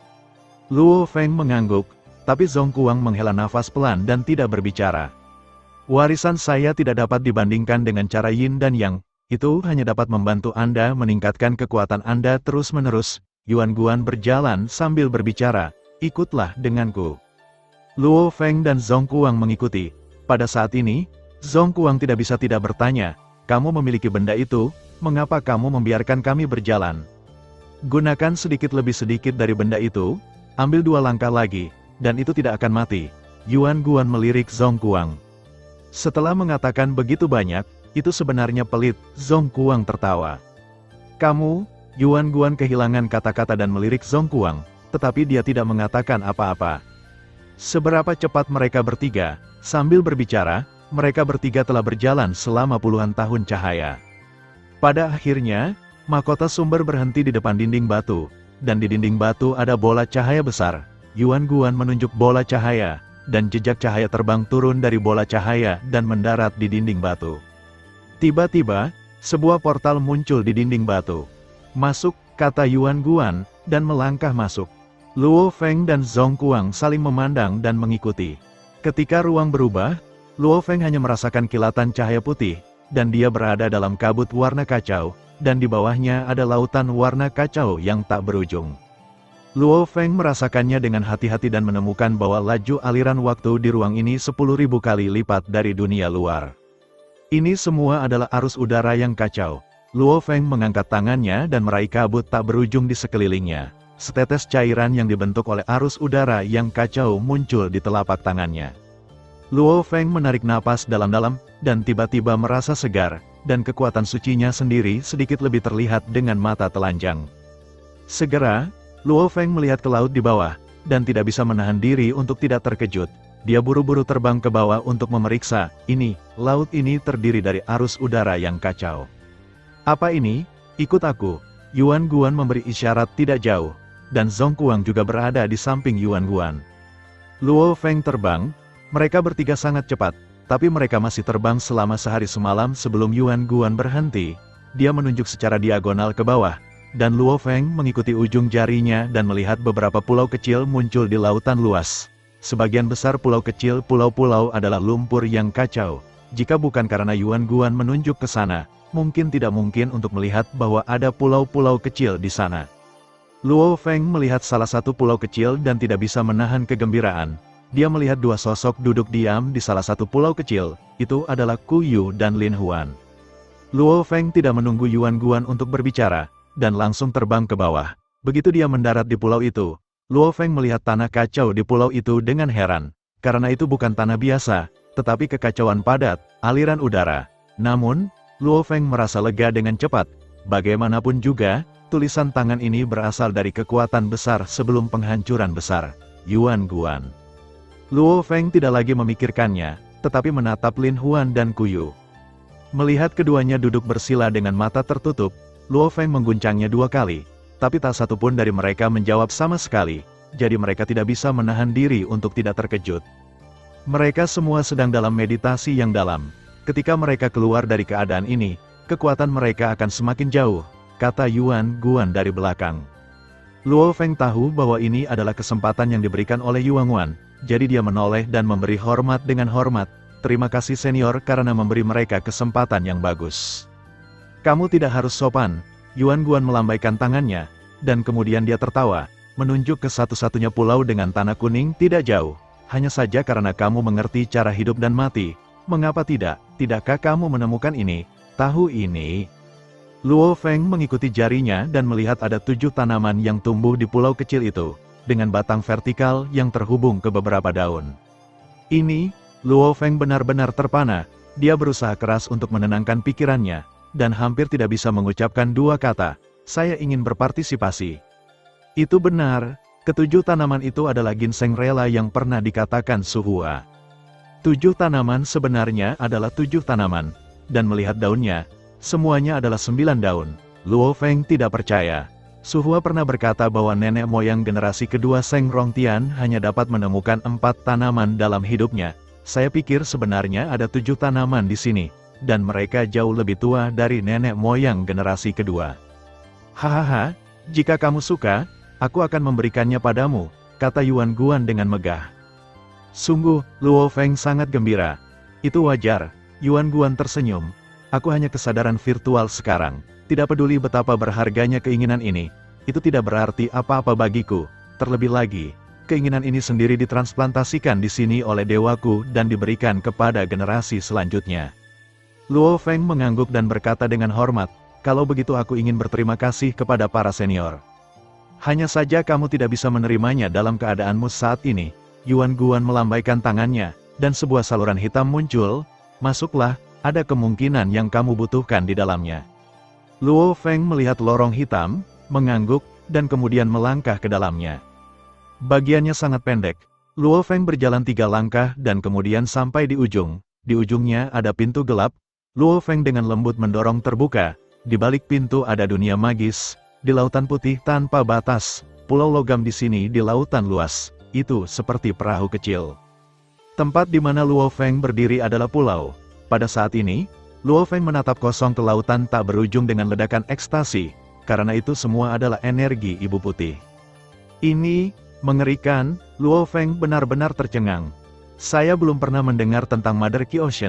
Luo Feng mengangguk, tapi Zhongguang menghela nafas pelan dan tidak berbicara. Warisan saya tidak dapat dibandingkan dengan cara Yin dan Yang, itu hanya dapat membantu Anda meningkatkan kekuatan Anda terus-menerus. Yuangwan berjalan sambil berbicara, ikutlah denganku. Luo Feng dan Zhongguang mengikuti. Pada saat ini, Zhongguang tidak bisa tidak bertanya, kamu memiliki benda itu, mengapa kamu membiarkan kami berjalan? Gunakan sedikit lebih sedikit dari benda itu, ambil 2 langkah lagi, dan itu tidak akan mati. Yuangwan melirik Zhongguang. Setelah mengatakan begitu banyak, itu sebenarnya pelit, Zhongguang tertawa. Kamu, Yuangwan kehilangan kata-kata dan melirik Zhongguang, tetapi dia tidak mengatakan apa-apa. Seberapa cepat mereka bertiga, sambil berbicara, mereka bertiga telah berjalan selama puluhan tahun cahaya. Pada akhirnya, mahkota sumber berhenti di depan dinding batu, dan di dinding batu ada bola cahaya besar. Yuangwan menunjuk bola cahaya, dan jejak cahaya terbang turun dari bola cahaya dan mendarat di dinding batu. Tiba-tiba, sebuah portal muncul di dinding batu. Masuk, kata Yuangwan, dan melangkah masuk. Luo Feng dan Zhongguang saling memandang dan mengikuti. Ketika ruang berubah, Luo Feng hanya merasakan kilatan cahaya putih, dan dia berada dalam kabut warna kacau, dan di bawahnya ada lautan warna kacau yang tak berujung. Luo Feng merasakannya dengan hati-hati dan menemukan bahwa laju aliran waktu di ruang ini 10.000 kali lipat dari dunia luar. Ini semua adalah arus udara yang kacau. Luo Feng mengangkat tangannya dan meraih kabut tak berujung di sekelilingnya. Setetes cairan yang dibentuk oleh arus udara yang kacau muncul di telapak tangannya. Luo Feng menarik napas dalam-dalam, dan tiba-tiba merasa segar, dan kekuatan sucinya sendiri sedikit lebih terlihat dengan mata telanjang. Segera, Luo Feng melihat ke laut di bawah, dan tidak bisa menahan diri untuk tidak terkejut. Dia buru-buru terbang ke bawah untuk memeriksa. Laut ini terdiri dari arus udara yang kacau. Apa ini? Ikut aku. Yuan Guan memberi isyarat tidak jauh, dan Zhong Kuang juga berada di samping Yuan Guan. Luo Feng terbang. Mereka bertiga sangat cepat, tapi mereka masih terbang selama sehari semalam sebelum Yuan Guan berhenti. Dia menunjuk secara diagonal ke bawah, dan Luo Feng mengikuti ujung jarinya dan melihat beberapa pulau kecil muncul di lautan luas. Sebagian besar pulau kecil pulau-pulau adalah lumpur yang kacau. Jika bukan karena Yuan Guan menunjuk ke sana, mungkin tidak mungkin untuk melihat bahwa ada pulau-pulau kecil di sana. Luo Feng melihat salah satu pulau kecil dan tidak bisa menahan kegembiraan. Dia melihat dua sosok duduk diam di salah satu pulau kecil, itu adalah Ku Yu dan Lin Huan. Luo Feng tidak menunggu Yuan Guan untuk berbicara, dan langsung terbang ke bawah. Begitu dia mendarat di pulau itu, Luo Feng melihat tanah kacau di pulau itu dengan heran, karena itu bukan tanah biasa, tetapi kekacauan padat, aliran udara. Namun, Luo Feng merasa lega dengan cepat. Bagaimanapun juga, tulisan tangan ini berasal dari kekuatan besar sebelum penghancuran besar, Yuan Guan. Luo Feng tidak lagi memikirkannya, tetapi menatap Lin Huan dan Ku Yu. Melihat keduanya duduk bersila dengan mata tertutup, Luo Feng mengguncangnya 2 kali, tapi tak satu pun dari mereka menjawab sama sekali, jadi mereka tidak bisa menahan diri untuk tidak terkejut. Mereka semua sedang dalam meditasi yang dalam. Ketika mereka keluar dari keadaan ini, kekuatan mereka akan semakin jauh, kata Yuan Guan dari belakang. Luo Feng tahu bahwa ini adalah kesempatan yang diberikan oleh Yuan Guan. Jadi dia menoleh dan memberi hormat dengan hormat. Terima kasih senior karena memberi mereka kesempatan yang bagus. Kamu tidak harus sopan. Yuan Guan melambaikan tangannya, dan kemudian dia tertawa, menunjuk ke satu-satunya pulau dengan tanah kuning tidak jauh. Hanya saja karena kamu mengerti cara hidup dan mati. Mengapa tidak? Tidakkah kamu menemukan ini? Tahu ini? Luo Feng mengikuti jarinya dan melihat ada 7 tanaman yang tumbuh di pulau kecil itu, dengan batang vertikal yang terhubung ke beberapa daun. Ini, Luo Feng benar-benar terpana. Dia berusaha keras untuk menenangkan pikirannya, dan hampir tidak bisa mengucapkan 2 kata, saya ingin berpartisipasi. Itu benar, ke-7 tanaman itu adalah ginseng rela yang pernah dikatakan Su Hua. 7 tanaman sebenarnya adalah 7 tanaman, dan melihat daunnya, semuanya adalah 9 daun. Luo Feng tidak percaya. Su Hua pernah berkata bahwa nenek moyang generasi kedua Seng Rongtian hanya dapat menemukan 4 tanaman dalam hidupnya. Saya pikir sebenarnya ada 7 tanaman di sini, dan mereka jauh lebih tua dari nenek moyang generasi kedua. Hahaha, jika kamu suka, aku akan memberikannya padamu, kata Yuan Guan dengan megah. Sungguh, Luo Feng sangat gembira. Itu wajar, Yuan Guan tersenyum. Aku hanya kesadaran virtual sekarang. Tidak peduli betapa berharganya keinginan ini, itu tidak berarti apa-apa bagiku. Terlebih lagi, keinginan ini sendiri ditransplantasikan di sini oleh dewaku dan diberikan kepada generasi selanjutnya. Luo Feng mengangguk dan berkata dengan hormat, kalau begitu aku ingin berterima kasih kepada para senior. Hanya saja kamu tidak bisa menerimanya dalam keadaanmu saat ini. Yuan Guan melambaikan tangannya, dan sebuah saluran hitam muncul. Masuklah, ada kemungkinan yang kamu butuhkan di dalamnya. Luo Feng melihat lorong hitam, mengangguk, dan kemudian melangkah ke dalamnya. Bagiannya sangat pendek. Luo Feng berjalan 3 langkah dan kemudian sampai di ujung. Di ujungnya ada pintu gelap. Luo Feng dengan lembut mendorong terbuka. Di balik pintu ada dunia magis. Di lautan putih tanpa batas. Pulau logam di sini di lautan luas. Itu seperti perahu kecil. Tempat di mana Luo Feng berdiri adalah pulau. Pada saat ini, Luo Feng menatap kosong ke lautan tak berujung dengan ledakan ekstasi, karena itu semua adalah energi ibu putih. Ini, mengerikan, Luo Feng benar-benar tercengang. Saya belum pernah mendengar tentang Mother Kyoshi.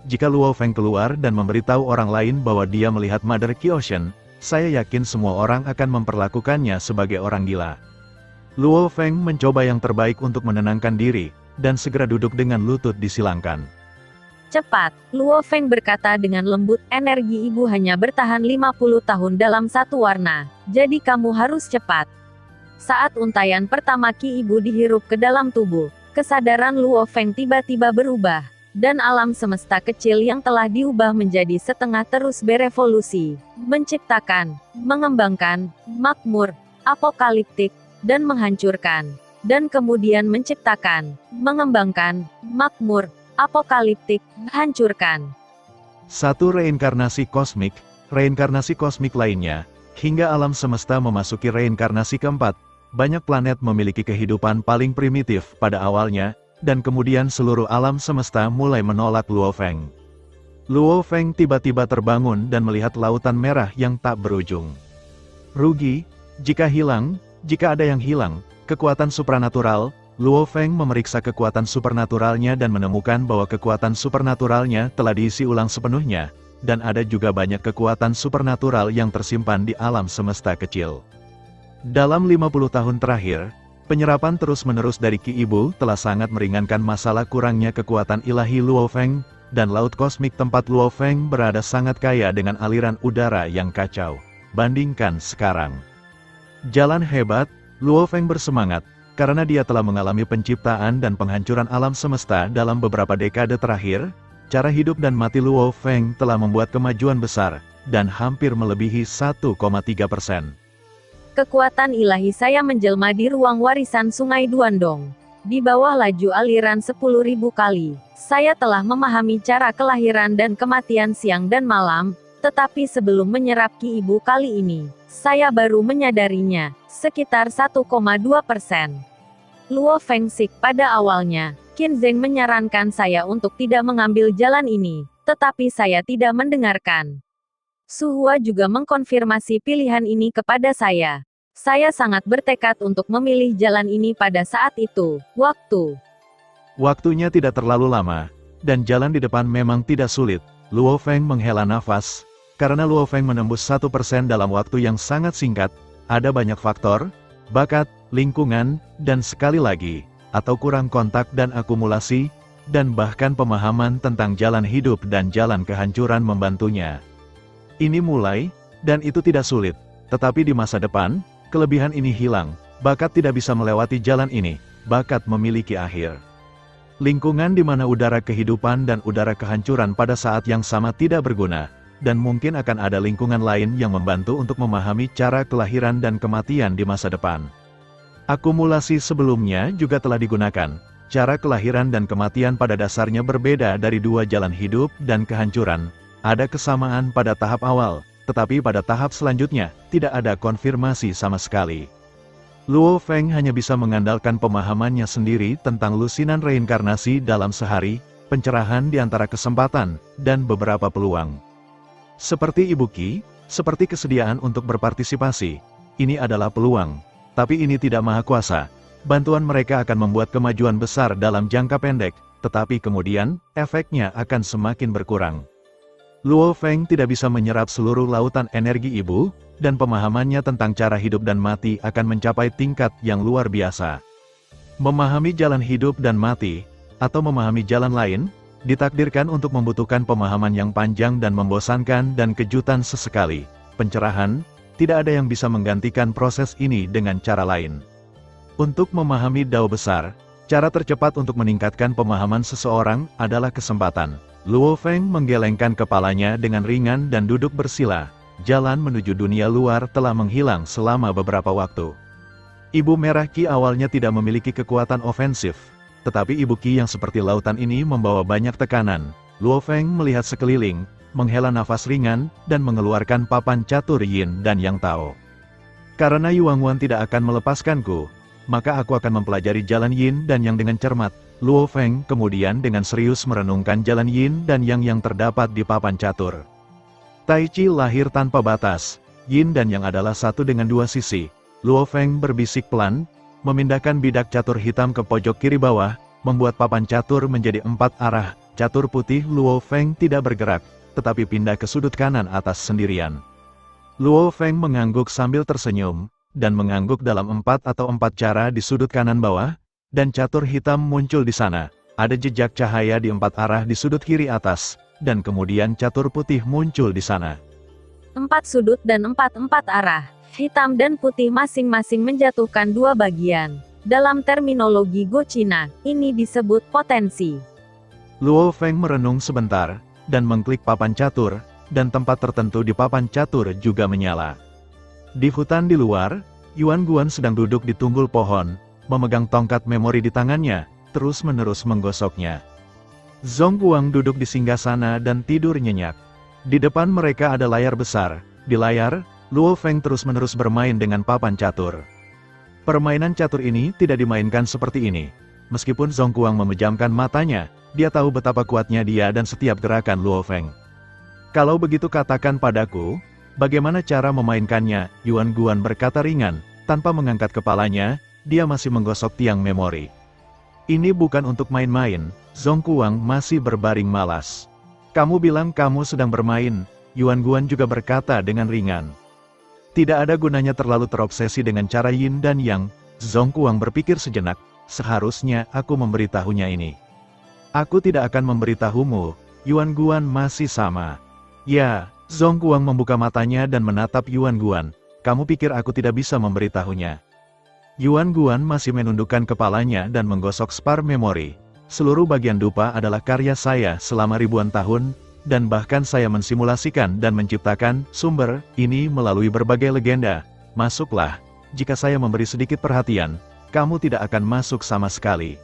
Jika Luo Feng keluar dan memberitahu orang lain bahwa dia melihat Mother Kyoshi, saya yakin semua orang akan memperlakukannya sebagai orang gila. Luo Feng mencoba yang terbaik untuk menenangkan diri, dan segera duduk dengan lutut disilangkan. Cepat, Luo Feng berkata dengan lembut, energi ibu hanya bertahan 50 tahun dalam satu warna, jadi kamu harus cepat. Saat untaian pertama ki ibu dihirup ke dalam tubuh, Kesadaran Luo Feng tiba-tiba berubah, dan alam semesta kecil yang telah diubah menjadi setengah terus berevolusi, menciptakan, mengembangkan, makmur, apokaliptik, dan menghancurkan, dan kemudian menciptakan, mengembangkan, makmur, apokaliptik, hancurkan. Satu reinkarnasi kosmik lainnya, hingga alam semesta memasuki reinkarnasi keempat. Banyak planet memiliki kehidupan paling primitif pada awalnya, dan kemudian seluruh alam semesta mulai menolak Luo Feng. Luo Feng tiba-tiba terbangun dan melihat lautan merah yang tak berujung. Rugi, jika ada yang hilang, kekuatan supranatural. Luo Feng memeriksa kekuatan supernaturalnya dan menemukan bahwa kekuatan supernaturalnya telah diisi ulang sepenuhnya, dan ada juga banyak kekuatan supernatural yang tersimpan di alam semesta kecil. Dalam 50 tahun terakhir, penyerapan terus-menerus dari Ki Ibu telah sangat meringankan masalah kurangnya kekuatan ilahi Luo Feng, dan laut kosmik tempat Luo Feng berada sangat kaya dengan aliran udara yang kacau. Bandingkan sekarang. Jalan hebat, Luo Feng bersemangat, karena dia telah mengalami penciptaan dan penghancuran alam semesta dalam beberapa dekade terakhir. Cara hidup dan mati Luo Feng telah membuat kemajuan besar, dan hampir melebihi 1,3%. Kekuatan ilahi saya menjelma di ruang warisan Sungai Duandong. Di bawah laju aliran 10.000 kali, saya telah memahami cara kelahiran dan kematian siang dan malam, tetapi sebelum menyerap Ki Ibu kali ini, saya baru menyadarinya, sekitar 1,2%. Luo Feng Sik pada awalnya, Qin Zheng menyarankan saya untuk tidak mengambil jalan ini, tetapi saya tidak mendengarkan. Su Hua juga mengkonfirmasi pilihan ini kepada saya. Saya sangat bertekad untuk memilih jalan ini pada saat itu. Waktunya tidak terlalu lama, dan jalan di depan memang tidak sulit. Luo Feng menghela nafas. Karena Luo Feng menembus 1% dalam waktu yang sangat singkat, ada banyak faktor, bakat, lingkungan, dan sekali lagi, atau kurang kontak dan akumulasi, dan bahkan pemahaman tentang jalan hidup dan jalan kehancuran membantunya. Ini mulai, dan itu tidak sulit, tetapi di masa depan, kelebihan ini hilang, bakat tidak bisa melewati jalan ini, bakat memiliki akhir. Lingkungan di mana udara kehidupan dan udara kehancuran pada saat yang sama tidak berguna, dan mungkin akan ada lingkungan lain yang membantu untuk memahami cara kelahiran dan kematian di masa depan. Akumulasi sebelumnya juga telah digunakan, cara kelahiran dan kematian pada dasarnya berbeda dari dua jalan hidup dan kehancuran. Ada kesamaan pada tahap awal, tetapi pada tahap selanjutnya, tidak ada konfirmasi sama sekali. Luo Feng hanya bisa mengandalkan pemahamannya sendiri tentang lusinan reinkarnasi dalam sehari, pencerahan di antara kesempatan, dan beberapa peluang. Seperti Ibu Qi, seperti kesediaan untuk berpartisipasi, ini adalah peluang, tapi ini tidak maha kuasa. Bantuan mereka akan membuat kemajuan besar dalam jangka pendek, tetapi kemudian, efeknya akan semakin berkurang. Luo Feng tidak bisa menyerap seluruh lautan energi ibu, dan pemahamannya tentang cara hidup dan mati akan mencapai tingkat yang luar biasa. Memahami jalan hidup dan mati, atau memahami jalan lain, ditakdirkan untuk membutuhkan pemahaman yang panjang dan membosankan dan kejutan sesekali. Pencerahan, tidak ada yang bisa menggantikan proses ini dengan cara lain. Untuk memahami Dao besar, cara tercepat untuk meningkatkan pemahaman seseorang adalah kesempatan. Luo Feng menggelengkan kepalanya dengan ringan dan duduk bersila. Jalan menuju dunia luar telah menghilang selama beberapa waktu. Ibu Merah Qi awalnya tidak memiliki kekuatan ofensif, tetapi Ibu Qi yang seperti lautan ini membawa banyak tekanan. Luo Feng melihat sekeliling, menghela nafas ringan, dan mengeluarkan papan catur Yin dan Yang Tao. Karena Yuangwan tidak akan melepaskanku, maka aku akan mempelajari jalan Yin dan Yang dengan cermat. Luo Feng kemudian dengan serius merenungkan jalan Yin dan Yang terdapat di papan catur. Tai Chi lahir tanpa batas, Yin dan Yang adalah satu dengan dua sisi. Luo Feng berbisik pelan, memindahkan bidak catur hitam ke pojok kiri bawah, membuat papan catur menjadi 4 arah. Catur putih Luo Feng tidak bergerak, tetapi pindah ke sudut kanan atas sendirian. Luo Feng mengangguk sambil tersenyum, dan mengangguk dalam 4 atau 4 cara di sudut kanan bawah, dan catur hitam muncul di sana. Ada jejak cahaya di 4 arah di sudut kiri atas, dan kemudian catur putih muncul di sana. 4 sudut dan 4 arah, hitam dan putih masing-masing menjatuhkan 2 bagian. Dalam terminologi Go Cina, ini disebut potensi. Luo Feng merenung sebentar, dan mengklik papan catur, dan tempat tertentu di papan catur juga menyala. Di hutan di luar, Yuan Guan sedang duduk di tunggul pohon, memegang tongkat memori di tangannya, terus-menerus menggosoknya. Zhong Guang duduk di singgasana dan tidur nyenyak. Di depan mereka ada layar besar. Di layar, Luo Feng terus-menerus bermain dengan papan catur. Permainan catur ini tidak dimainkan seperti ini. Meskipun Zhong Guang memejamkan matanya, dia tahu betapa kuatnya dia dan setiap gerakan Luo Feng. Kalau begitu katakan padaku, bagaimana cara memainkannya? Yuan Guan berkata ringan, tanpa mengangkat kepalanya, dia masih menggosok tiang memori. Ini bukan untuk main-main, Zhong Guang masih berbaring malas. Kamu bilang kamu sedang bermain, Yuan Guan juga berkata dengan ringan. Tidak ada gunanya terlalu terobsesi dengan cara yin dan yang, Zhong Guang berpikir sejenak, seharusnya aku memberitahunya ini. Aku tidak akan memberitahumu, Yuan Guan masih sama. Ya, Zhong Guang membuka matanya dan menatap Yuan Guan, kamu pikir aku tidak bisa memberitahunya? Yuan Guan masih menundukkan kepalanya dan menggosok spar memori. Seluruh bagian dupa adalah karya saya selama ribuan tahun, dan bahkan saya mensimulasikan dan menciptakan sumber ini melalui berbagai legenda. Masuklah, jika saya memberi sedikit perhatian, kamu tidak akan masuk sama sekali.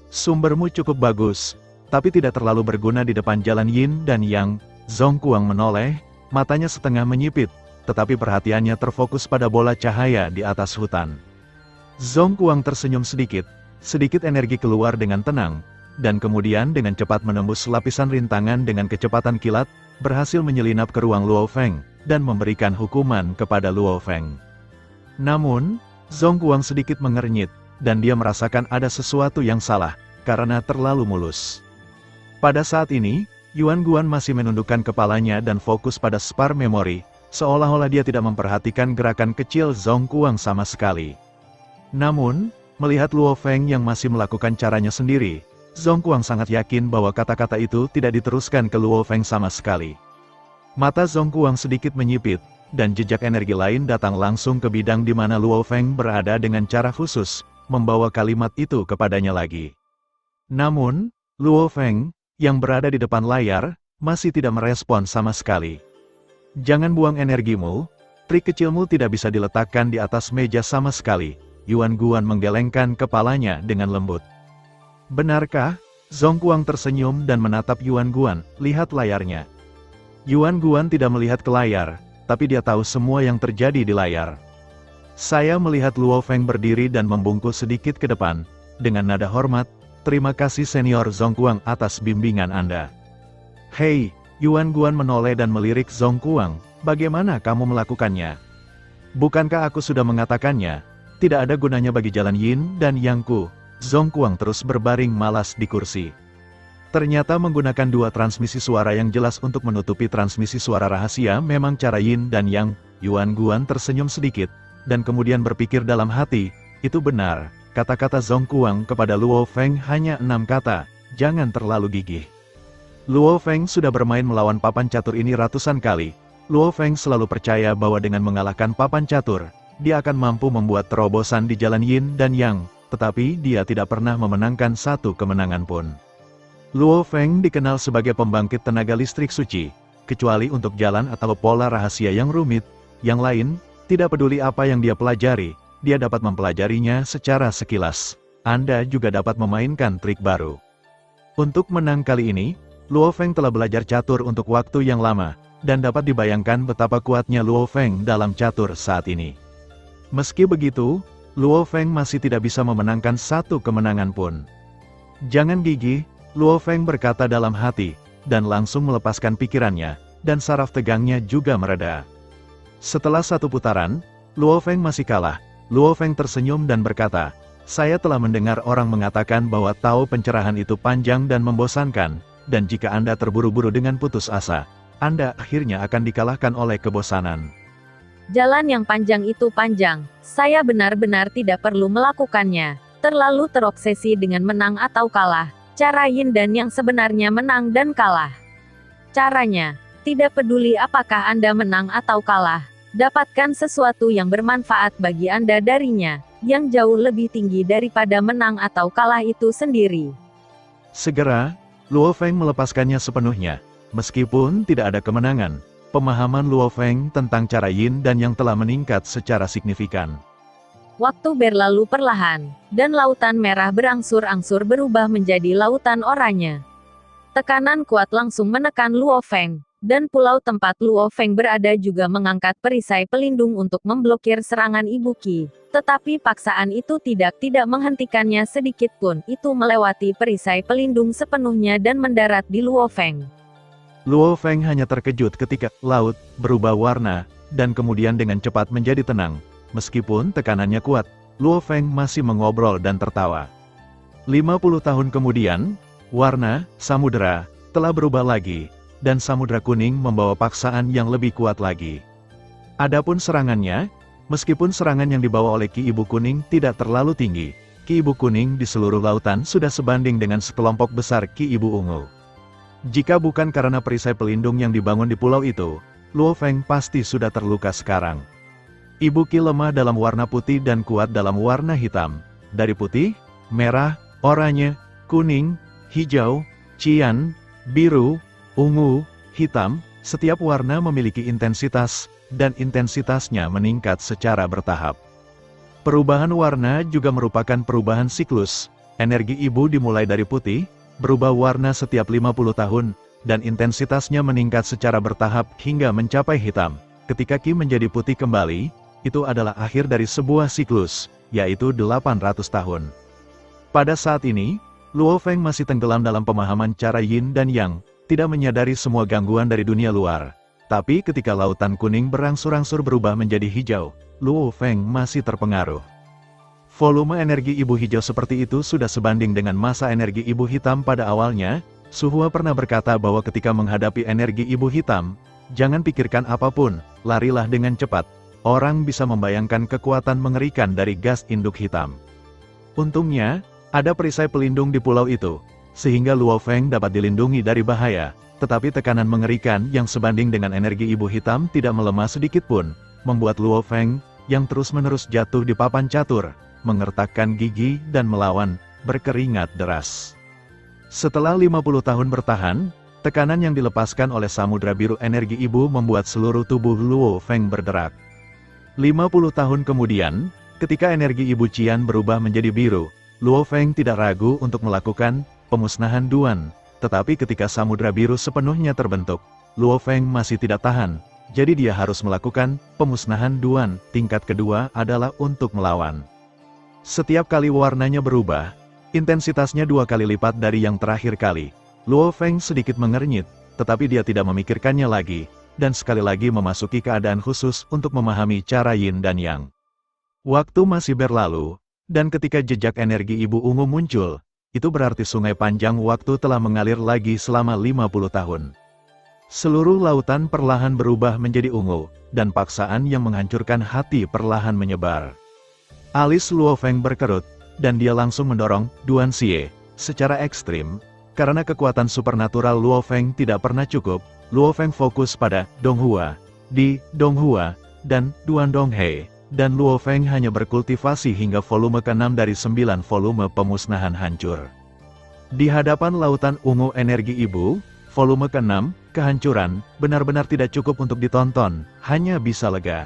Sumbermu cukup bagus, tapi tidak terlalu berguna di depan jalan yin dan yang. Zhong Guang menoleh, matanya setengah menyipit, tetapi perhatiannya terfokus pada bola cahaya di atas hutan. Zhong Guang tersenyum sedikit, sedikit energi keluar dengan tenang, dan kemudian dengan cepat menembus lapisan rintangan dengan kecepatan kilat, berhasil menyelinap ke ruang Luo Feng, dan memberikan hukuman kepada Luo Feng. Namun, Zhong Guang sedikit mengernyit, dan dia merasakan ada sesuatu yang salah, karena terlalu mulus. Pada saat ini, Yuan Guan masih menundukkan kepalanya dan fokus pada spar memori, seolah-olah dia tidak memperhatikan gerakan kecil Zhong Guang sama sekali. Namun, melihat Luo Feng yang masih melakukan caranya sendiri, Zhong Guang sangat yakin bahwa kata-kata itu tidak diteruskan ke Luo Feng sama sekali. Mata Zhong Guang sedikit menyipit, dan jejak energi lain datang langsung ke bidang di mana Luo Feng berada dengan cara khusus, membawa kalimat itu kepadanya lagi. Namun, Luo Feng, yang berada di depan layar, masih tidak merespon sama sekali. Jangan buang energimu, trik kecilmu tidak bisa diletakkan di atas meja sama sekali, Yuan Guan menggelengkan kepalanya dengan lembut. Benarkah? Zhong Guang tersenyum dan menatap Yuan Guan, lihat layarnya. Yuan Guan tidak melihat ke layar, tapi dia tahu semua yang terjadi di layar. Saya melihat Luo Feng berdiri dan membungkuk sedikit ke depan, dengan nada hormat, terima kasih senior Zhong Guang atas bimbingan Anda. Hei, Yuan Guan menoleh dan melirik Zhong Guang, bagaimana kamu melakukannya? Bukankah aku sudah mengatakannya, tidak ada gunanya bagi jalan yin dan yang-ku. Zhong Guang terus berbaring malas di kursi. Ternyata menggunakan dua transmisi suara yang jelas untuk menutupi transmisi suara rahasia memang cara yin dan yang. Yuan Guan tersenyum sedikit, dan kemudian berpikir dalam hati, itu benar, kata-kata Zhong Guang kepada Luo Feng hanya 6 kata, jangan terlalu gigih. Luo Feng sudah bermain melawan papan catur ini ratusan kali. Luo Feng selalu percaya bahwa dengan mengalahkan papan catur, dia akan mampu membuat terobosan di jalan yin dan yang. Tetapi dia tidak pernah memenangkan satu kemenangan pun. Luo Feng dikenal sebagai pembangkit tenaga listrik suci, kecuali untuk jalan atau pola rahasia yang rumit. Yang lain, tidak peduli apa yang dia pelajari, dia dapat mempelajarinya secara sekilas. Anda juga dapat memainkan trik baru. Untuk menang kali ini, Luo Feng telah belajar catur untuk waktu yang lama, dan dapat dibayangkan betapa kuatnya Luo Feng dalam catur saat ini. Meski begitu, Luo Feng masih tidak bisa memenangkan satu kemenangan pun. Jangan gigih, Luo Feng berkata dalam hati, dan langsung melepaskan pikirannya, dan saraf tegangnya juga mereda. Setelah satu putaran, Luo Feng masih kalah. Luo Feng tersenyum dan berkata, saya telah mendengar orang mengatakan bahwa Tao pencerahan itu panjang dan membosankan, dan jika Anda terburu-buru dengan putus asa, Anda akhirnya akan dikalahkan oleh kebosanan. Jalan yang panjang itu panjang, saya benar-benar tidak perlu melakukannya. Terlalu terobsesi dengan menang atau kalah. Cara yin dan yang sebenarnya menang dan kalah. Caranya, tidak peduli apakah Anda menang atau kalah. Dapatkan sesuatu yang bermanfaat bagi Anda darinya, yang jauh lebih tinggi daripada menang atau kalah itu sendiri. Segera, Luo Feng melepaskannya sepenuhnya. Meskipun tidak ada kemenangan, pemahaman Luo Feng tentang cara yin dan yang telah meningkat secara signifikan. Waktu berlalu perlahan, dan lautan merah berangsur-angsur berubah menjadi lautan oranye. Tekanan kuat langsung menekan Luo Feng, dan pulau tempat Luo Feng berada juga mengangkat perisai pelindung untuk memblokir serangan Ibu Qi. Tetapi paksaan itu tidak menghentikannya sedikit pun, itu melewati perisai pelindung sepenuhnya dan mendarat di Luo Feng. Luo Feng hanya terkejut ketika laut berubah warna, dan kemudian dengan cepat menjadi tenang. Meskipun tekanannya kuat, Luo Feng masih mengobrol dan tertawa. 50 tahun kemudian, warna samudera telah berubah lagi, dan samudera kuning membawa paksaan yang lebih kuat lagi. Adapun serangannya, meskipun serangan yang dibawa oleh Ki Ibu Kuning tidak terlalu tinggi, Ki Ibu Kuning di seluruh lautan sudah sebanding dengan sekelompok besar Ki Ibu Ungu. Jika bukan karena perisai pelindung yang dibangun di pulau itu, Luo Feng pasti sudah terluka sekarang. Ibu Qi lemah dalam warna putih dan kuat dalam warna hitam. Dari putih, merah, oranye, kuning, hijau, cian, biru, ungu, hitam, setiap warna memiliki intensitas, dan intensitasnya meningkat secara bertahap. Perubahan warna juga merupakan perubahan siklus. Energi ibu dimulai dari putih, berubah warna setiap 50 tahun, dan intensitasnya meningkat secara bertahap hingga mencapai hitam. Ketika Qi menjadi putih kembali, itu adalah akhir dari sebuah siklus, yaitu 800 tahun. Pada saat ini, Luo Feng masih tenggelam dalam pemahaman cara yin dan yang, tidak menyadari semua gangguan dari dunia luar. Tapi ketika lautan kuning berangsur-angsur berubah menjadi hijau, Luo Feng masih terpengaruh. Volume energi ibu hijau seperti itu sudah sebanding dengan massa energi ibu hitam pada awalnya. Suhua pernah berkata bahwa ketika menghadapi energi ibu hitam, jangan pikirkan apapun, larilah dengan cepat. Orang bisa membayangkan kekuatan mengerikan dari gas induk hitam. Untungnya, ada perisai pelindung di pulau itu, sehingga Luo Feng dapat dilindungi dari bahaya, tetapi tekanan mengerikan yang sebanding dengan energi ibu hitam tidak melemah sedikit pun, membuat Luo Feng, yang terus-menerus jatuh di papan catur, mengertakkan gigi dan melawan, berkeringat deras. Setelah 50 tahun bertahan, tekanan yang dilepaskan oleh samudra biru energi ibu membuat seluruh tubuh Luo Feng berderak. 50 tahun kemudian, ketika energi Ibu Qian berubah menjadi biru, Luo Feng tidak ragu untuk melakukan pemusnahan Duan. Tetapi ketika samudra biru sepenuhnya terbentuk, Luo Feng masih tidak tahan, jadi dia harus melakukan pemusnahan Duan. Tingkat kedua adalah untuk melawan. Setiap kali warnanya berubah, intensitasnya 2 kali lipat dari yang terakhir kali. Luo Feng sedikit mengernyit, tetapi dia tidak memikirkannya lagi, dan sekali lagi memasuki keadaan khusus untuk memahami cara yin dan yang. Waktu masih berlalu, dan ketika jejak energi ibu ungu muncul, itu berarti sungai panjang waktu telah mengalir lagi selama 50 tahun. Seluruh lautan perlahan berubah menjadi ungu, dan paksaan yang menghancurkan hati perlahan menyebar. Alis Luo Feng berkerut, dan dia langsung mendorong Duan Xie secara ekstrim. Karena kekuatan supernatural Luo Feng tidak pernah cukup, Luo Feng fokus pada Donghua, Di Donghua, dan Duan Donghe, dan Luo Feng hanya berkultivasi hingga volume ke-6 dari 9 volume pemusnahan hancur. Di hadapan lautan ungu energi ibu, volume ke-6, kehancuran, benar-benar tidak cukup untuk ditonton, hanya bisa lega.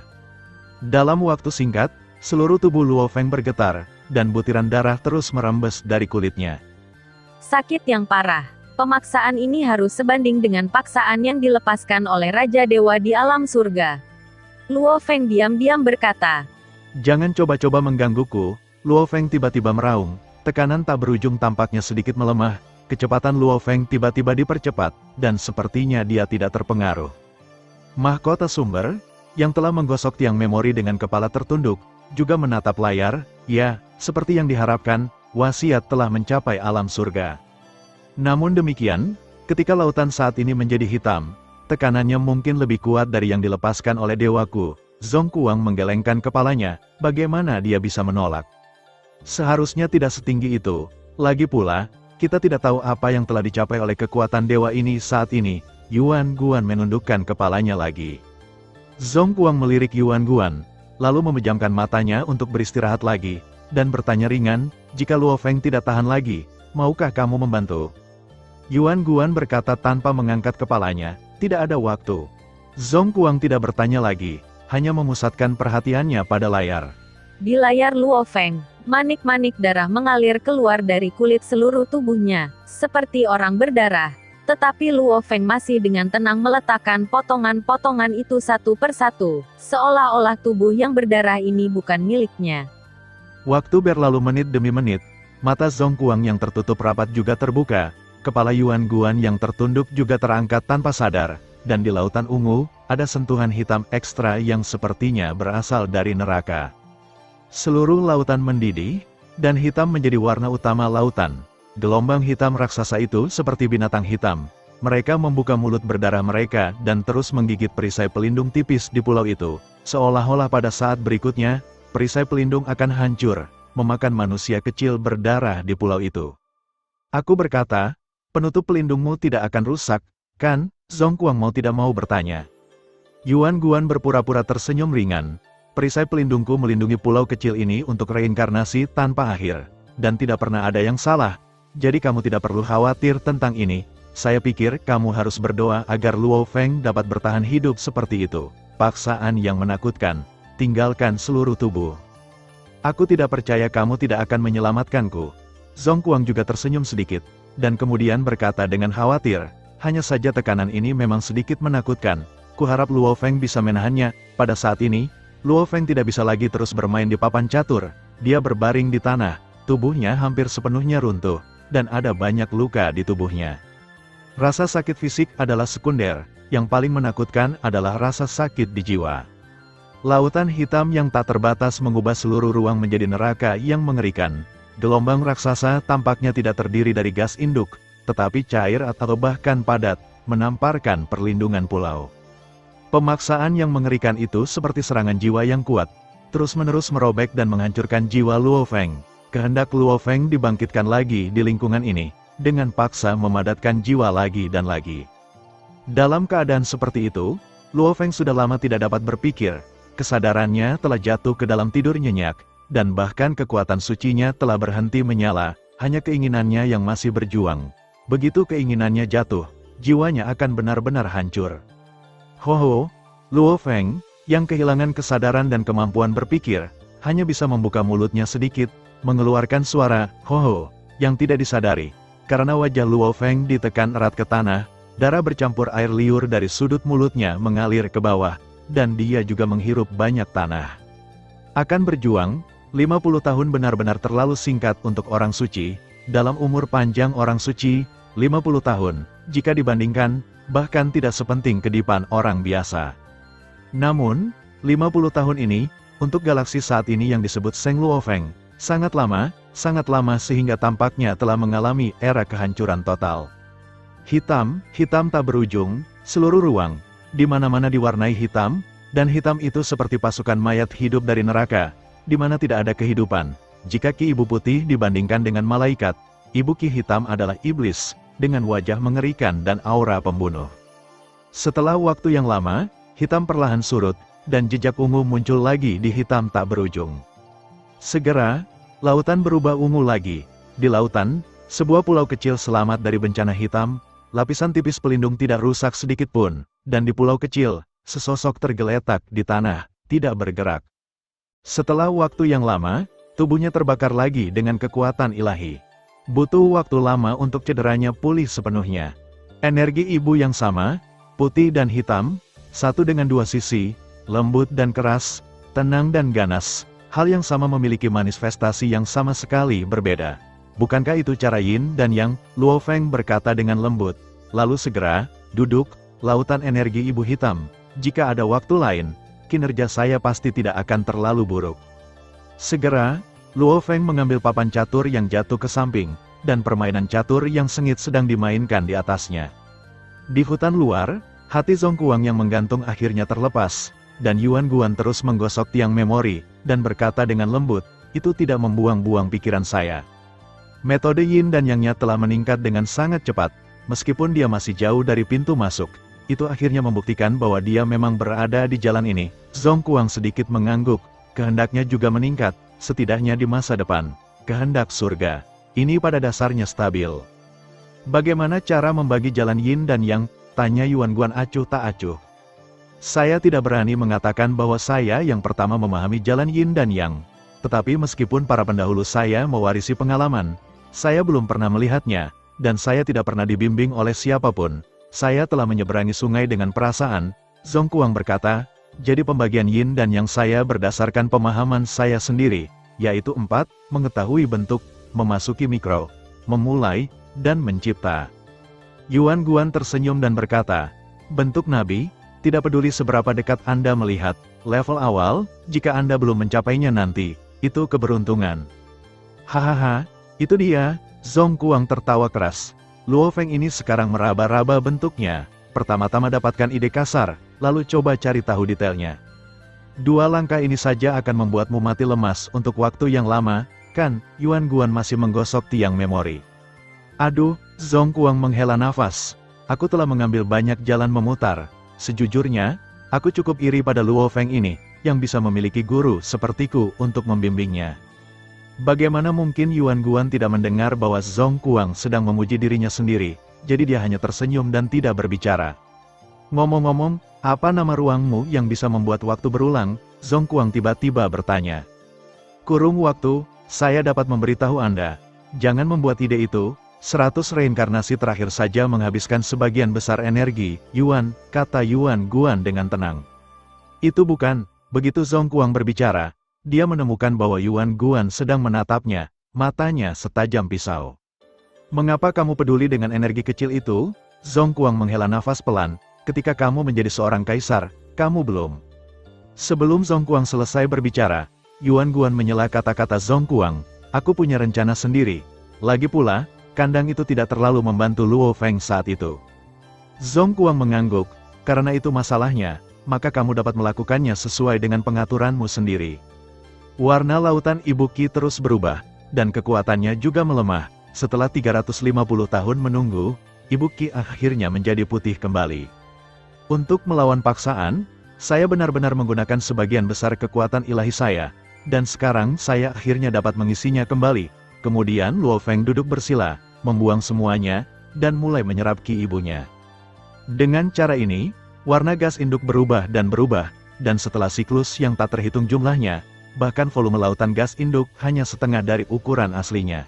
Dalam waktu singkat, seluruh tubuh Luo Feng bergetar, dan butiran darah terus merembes dari kulitnya. Sakit yang parah. Pemaksaan ini harus sebanding dengan paksaan yang dilepaskan oleh Raja Dewa di alam surga. Luo Feng diam-diam berkata. Jangan coba-coba menggangguku, Luo Feng tiba-tiba meraung, tekanan tak berujung tampaknya sedikit melemah, kecepatan Luo Feng tiba-tiba dipercepat, dan sepertinya dia tidak terpengaruh. Mahkota sumber, yang telah menggosok tiang memori dengan kepala tertunduk, juga menatap layar, ya, seperti yang diharapkan, wasiat telah mencapai alam surga. Namun demikian, ketika lautan saat ini menjadi hitam, tekanannya mungkin lebih kuat dari yang dilepaskan oleh dewaku. Zong Kuang menggelengkan kepalanya, bagaimana dia bisa menolak? Seharusnya tidak setinggi itu. Lagi pula, kita tidak tahu apa yang telah dicapai oleh kekuatan dewa ini saat ini. Yuan Guan menundukkan kepalanya lagi. Zhong Kuang melirik Yuan Guan, lalu memejamkan matanya untuk beristirahat lagi, dan bertanya ringan, jika Luo Feng tidak tahan lagi, maukah kamu membantu? Yuan Guan berkata tanpa mengangkat kepalanya, tidak ada waktu. Zhong Kuang tidak bertanya lagi, hanya memusatkan perhatiannya pada layar. Di layar Luo Feng, manik-manik darah mengalir keluar dari kulit seluruh tubuhnya, seperti orang berdarah. Tetapi Luo Feng masih dengan tenang meletakkan potongan-potongan itu satu persatu, seolah-olah tubuh yang berdarah ini bukan miliknya. Waktu berlalu menit demi menit, mata Zhong Kuang yang tertutup rapat juga terbuka, kepala Yuan Guan yang tertunduk juga terangkat tanpa sadar, dan di lautan ungu, ada sentuhan hitam ekstra yang sepertinya berasal dari neraka. Seluruh lautan mendidih, dan hitam menjadi warna utama lautan. Gelombang hitam raksasa itu seperti binatang hitam. Mereka membuka mulut berdarah mereka dan terus menggigit perisai pelindung tipis di pulau itu. Seolah-olah pada saat berikutnya, perisai pelindung akan hancur, memakan manusia kecil berdarah di pulau itu. Aku berkata, penutup pelindungmu tidak akan rusak, kan? Zhong Kuang mau tidak mau bertanya. Yuan Guan berpura-pura tersenyum ringan. Perisai pelindungku melindungi pulau kecil ini untuk reinkarnasi tanpa akhir. Dan tidak pernah ada yang salah. Jadi kamu tidak perlu khawatir tentang ini. Saya pikir kamu harus berdoa agar Luo Feng dapat bertahan hidup seperti itu. Paksaan yang menakutkan. Tinggalkan seluruh tubuh. Aku tidak percaya kamu tidak akan menyelamatkanku. Zhong Kuang juga tersenyum sedikit. Dan kemudian berkata dengan khawatir. Hanya saja tekanan ini memang sedikit menakutkan. Kuharap Luo Feng bisa menahannya. Pada saat ini, Luo Feng tidak bisa lagi terus bermain di papan catur. Dia berbaring di tanah. Tubuhnya hampir sepenuhnya runtuh. Dan ada banyak luka di tubuhnya. Rasa sakit fisik adalah sekunder, yang paling menakutkan adalah rasa sakit di jiwa. Lautan hitam yang tak terbatas mengubah seluruh ruang menjadi neraka yang mengerikan. Gelombang raksasa tampaknya tidak terdiri dari gas induk, tetapi cair atau bahkan padat, menamparkan perlindungan pulau. Pemaksaan yang mengerikan itu seperti serangan jiwa yang kuat, terus-menerus merobek dan menghancurkan jiwa Luo Feng. Kehendak Luo Feng dibangkitkan lagi di lingkungan ini, dengan paksa memadatkan jiwa lagi dan lagi. Dalam keadaan seperti itu, Luo Feng sudah lama tidak dapat berpikir, kesadarannya telah jatuh ke dalam tidur nyenyak, dan bahkan kekuatan sucinya telah berhenti menyala, hanya keinginannya yang masih berjuang. Begitu keinginannya jatuh, jiwanya akan benar-benar hancur. Ho, Luo Feng, yang kehilangan kesadaran dan kemampuan berpikir, hanya bisa membuka mulutnya sedikit, mengeluarkan suara, ho, yang tidak disadari. Karena wajah Luo Feng ditekan erat ke tanah, darah bercampur air liur dari sudut mulutnya mengalir ke bawah, dan dia juga menghirup banyak tanah. Akan berjuang, 50 tahun benar-benar terlalu singkat untuk orang suci. Dalam umur panjang orang suci, 50 tahun, jika dibandingkan, bahkan tidak sepenting kedipan orang biasa. Namun, 50 tahun ini, untuk galaksi saat ini yang disebut Seng Luo Feng, sangat lama sehingga tampaknya telah mengalami era kehancuran total. Hitam tak berujung, seluruh ruang, di mana-mana diwarnai hitam, dan hitam itu seperti pasukan mayat hidup dari neraka, di mana tidak ada kehidupan. Jika Ki Ibu Putih dibandingkan dengan malaikat, Ibu Ki Hitam adalah iblis, dengan wajah mengerikan dan aura pembunuh. Setelah waktu yang lama, hitam perlahan surut, dan jejak ungu muncul lagi di hitam tak berujung. Segera, lautan berubah ungu lagi. Di lautan, sebuah pulau kecil selamat dari bencana hitam, lapisan tipis pelindung tidak rusak sedikit pun, dan di pulau kecil, sesosok tergeletak di tanah, tidak bergerak. Setelah waktu yang lama, tubuhnya terbakar lagi dengan kekuatan ilahi. Butuh waktu lama untuk cederanya pulih sepenuhnya. Energi ibu yang sama, putih dan hitam, satu dengan dua sisi, lembut dan keras, tenang dan ganas. Hal yang sama memiliki manifestasi yang sama sekali berbeda. Bukankah itu cara yin dan yang? Luo Feng berkata dengan lembut. Lalu segera, duduk, lautan energi ibu hitam. Jika ada waktu lain, kinerja saya pasti tidak akan terlalu buruk. Segera, Luo Feng mengambil papan catur yang jatuh ke samping, dan permainan catur yang sengit sedang dimainkan di atasnya. Di hutan luar, hati Zhong Kuang yang menggantung akhirnya terlepas, dan Yuan Guan terus menggosok tiang memori, dan berkata dengan lembut, itu tidak membuang-buang pikiran saya. Metode yin dan yang-nya telah meningkat dengan sangat cepat, meskipun dia masih jauh dari pintu masuk. itu akhirnya membuktikan bahwa dia memang berada di jalan ini. Zhongguang sedikit mengangguk, kehendaknya juga meningkat, setidaknya di masa depan. Kehendak surga. Ini pada dasarnya stabil. Bagaimana cara membagi jalan yin dan yang? Tanya Yuan Guan acuh tak acuh. Saya tidak berani mengatakan bahwa saya yang pertama memahami jalan yin dan yang. Tetapi meskipun para pendahulu saya mewarisi pengalaman, saya belum pernah melihatnya, dan saya tidak pernah dibimbing oleh siapapun. Saya telah menyeberangi sungai dengan perasaan, Zhongguang berkata, jadi pembagian yin dan yang saya berdasarkan pemahaman saya sendiri, yaitu 4, mengetahui bentuk, memasuki mikro, memulai, dan mencipta. Yuan Guan tersenyum dan berkata, bentuk nabi, tidak peduli seberapa dekat Anda melihat, level awal, jika Anda belum mencapainya nanti, itu keberuntungan. Hahaha, itu dia, Zhongguang tertawa keras. Luo Feng ini sekarang meraba-raba bentuknya. Pertama-tama dapatkan ide kasar, lalu coba cari tahu detailnya. 2 langkah ini saja akan membuatmu mati lemas untuk waktu yang lama, kan? Yuan Guan masih menggosok tiang memori. Aduh, Zhongguang menghela nafas. Aku telah mengambil banyak jalan memutar. Sejujurnya, aku cukup iri pada Luo Feng ini, yang bisa memiliki guru sepertiku untuk membimbingnya. Bagaimana mungkin Yuan Guan tidak mendengar bahwa Zhongguang sedang memuji dirinya sendiri, jadi dia hanya tersenyum dan tidak berbicara. Ngomong-ngomong, apa nama ruangmu yang bisa membuat waktu berulang? Zhongguang tiba-tiba bertanya. Kurung waktu, saya dapat memberitahu Anda. Jangan membuat ide itu, 100 reinkarnasi terakhir saja menghabiskan sebagian besar energi, Yuan, kata Yuan Guan dengan tenang. Itu bukan, begitu Zhongguang berbicara, dia menemukan bahwa Yuan Guan sedang menatapnya, matanya setajam pisau. Mengapa kamu peduli dengan energi kecil itu? Zhongguang menghela nafas pelan, ketika kamu menjadi seorang kaisar, kamu belum. Sebelum Zhongguang selesai berbicara, Yuan Guan menyela kata-kata Zhongguang, aku punya rencana sendiri. Lagi pula, kandang itu tidak terlalu membantu Luo Feng saat itu. Zhongguang mengangguk, karena itu masalahnya, maka kamu dapat melakukannya sesuai dengan pengaturanmu sendiri. Warna lautan Ibu Qi terus berubah, dan kekuatannya juga melemah. Setelah 350 tahun menunggu, Ibu Qi akhirnya menjadi putih kembali. Untuk melawan paksaan, saya benar-benar menggunakan sebagian besar kekuatan ilahi saya, dan sekarang saya akhirnya dapat mengisinya kembali. Kemudian Luo Feng duduk bersila, membuang semuanya, dan mulai menyerap Qi ibunya. Dengan cara ini, warna gas induk berubah, dan setelah siklus yang tak terhitung jumlahnya, bahkan volume lautan gas induk hanya setengah dari ukuran aslinya.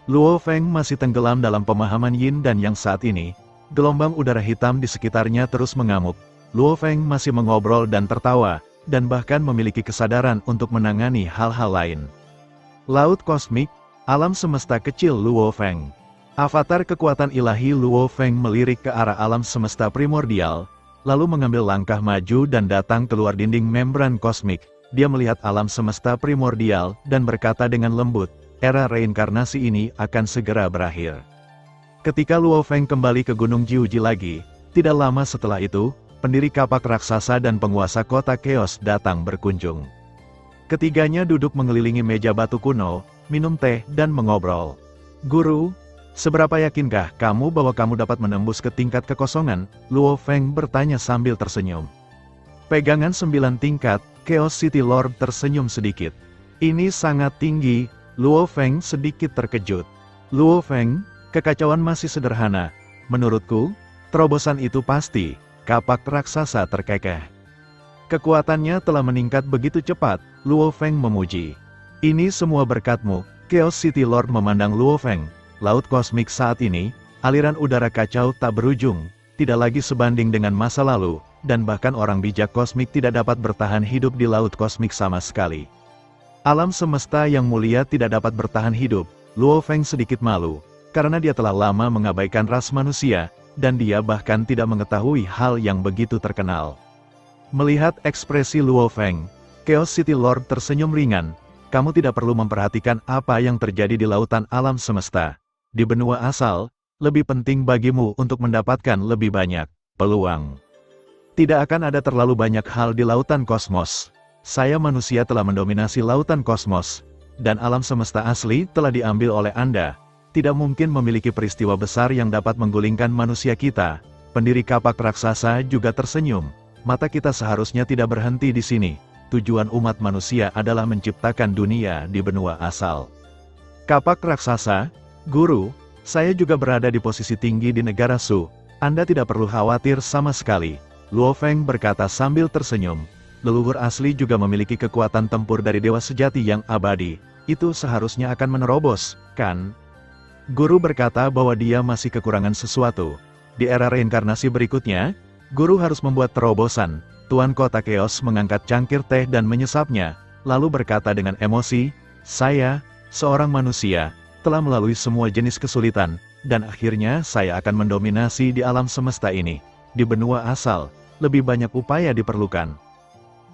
Luo Feng masih tenggelam dalam pemahaman yin dan yang saat ini, gelombang udara hitam di sekitarnya terus mengamuk. Luo Feng masih mengobrol dan tertawa, dan bahkan memiliki kesadaran untuk menangani hal-hal lain. Laut kosmik, alam semesta kecil Luo Feng. Avatar kekuatan ilahi Luo Feng melirik ke arah alam semesta primordial, lalu mengambil langkah maju dan datang keluar dinding membran kosmik. Dia melihat alam semesta primordial, dan berkata dengan lembut, era reinkarnasi ini akan segera berakhir. Ketika Luo Feng kembali ke Gunung Jiuji lagi, tidak lama setelah itu, pendiri kapak raksasa dan penguasa kota Chaos datang berkunjung. Ketiganya duduk mengelilingi meja batu kuno, minum teh, dan mengobrol. Guru, seberapa yakinkah kamu bahwa kamu dapat menembus ke tingkat kekosongan? Luo Feng bertanya sambil tersenyum. Pegangan 9 tingkat, Chaos City Lord tersenyum sedikit. Ini sangat tinggi, Luo Feng sedikit terkejut. Luo Feng, kekacauan masih sederhana. Menurutku, terobosan itu pasti, kapak raksasa terkekeh. Kekuatannya telah meningkat begitu cepat, Luo Feng memuji. Ini semua berkatmu, Chaos City Lord memandang Luo Feng. Laut kosmik saat ini, aliran udara kacau tak berujung, tidak lagi sebanding dengan masa lalu, dan bahkan orang bijak kosmik tidak dapat bertahan hidup di laut kosmik sama sekali. Alam semesta yang mulia tidak dapat bertahan hidup. Luo Feng sedikit malu, karena dia telah lama mengabaikan ras manusia, dan dia bahkan tidak mengetahui hal yang begitu terkenal. Melihat ekspresi Luo Feng, Chaos City Lord tersenyum ringan. Kamu tidak perlu memperhatikan apa yang terjadi di lautan alam semesta. Di benua asal, lebih penting bagimu untuk mendapatkan lebih banyak peluang. Tidak akan ada terlalu banyak hal di lautan kosmos. Saya manusia telah mendominasi lautan kosmos, dan alam semesta asli telah diambil oleh Anda. Tidak mungkin memiliki peristiwa besar yang dapat menggulingkan manusia kita. Pendiri kapak raksasa juga tersenyum. Mata kita seharusnya tidak berhenti di sini. Tujuan umat manusia adalah menciptakan dunia di benua asal. Kapak raksasa, guru, saya juga berada di posisi tinggi di negara Su. Anda tidak perlu khawatir sama sekali. Luo Feng berkata sambil tersenyum. Leluhur asli juga memiliki kekuatan tempur dari dewa sejati yang abadi. Itu seharusnya akan menerobos, kan? Guru berkata bahwa dia masih kekurangan sesuatu. Di era reinkarnasi berikutnya, guru harus membuat terobosan. Tuan Kota Chaos mengangkat cangkir teh dan menyesapnya, lalu berkata dengan emosi, "Saya, seorang manusia, telah melalui semua jenis kesulitan, dan akhirnya saya akan mendominasi di alam semesta ini. Di benua asal, lebih banyak upaya diperlukan.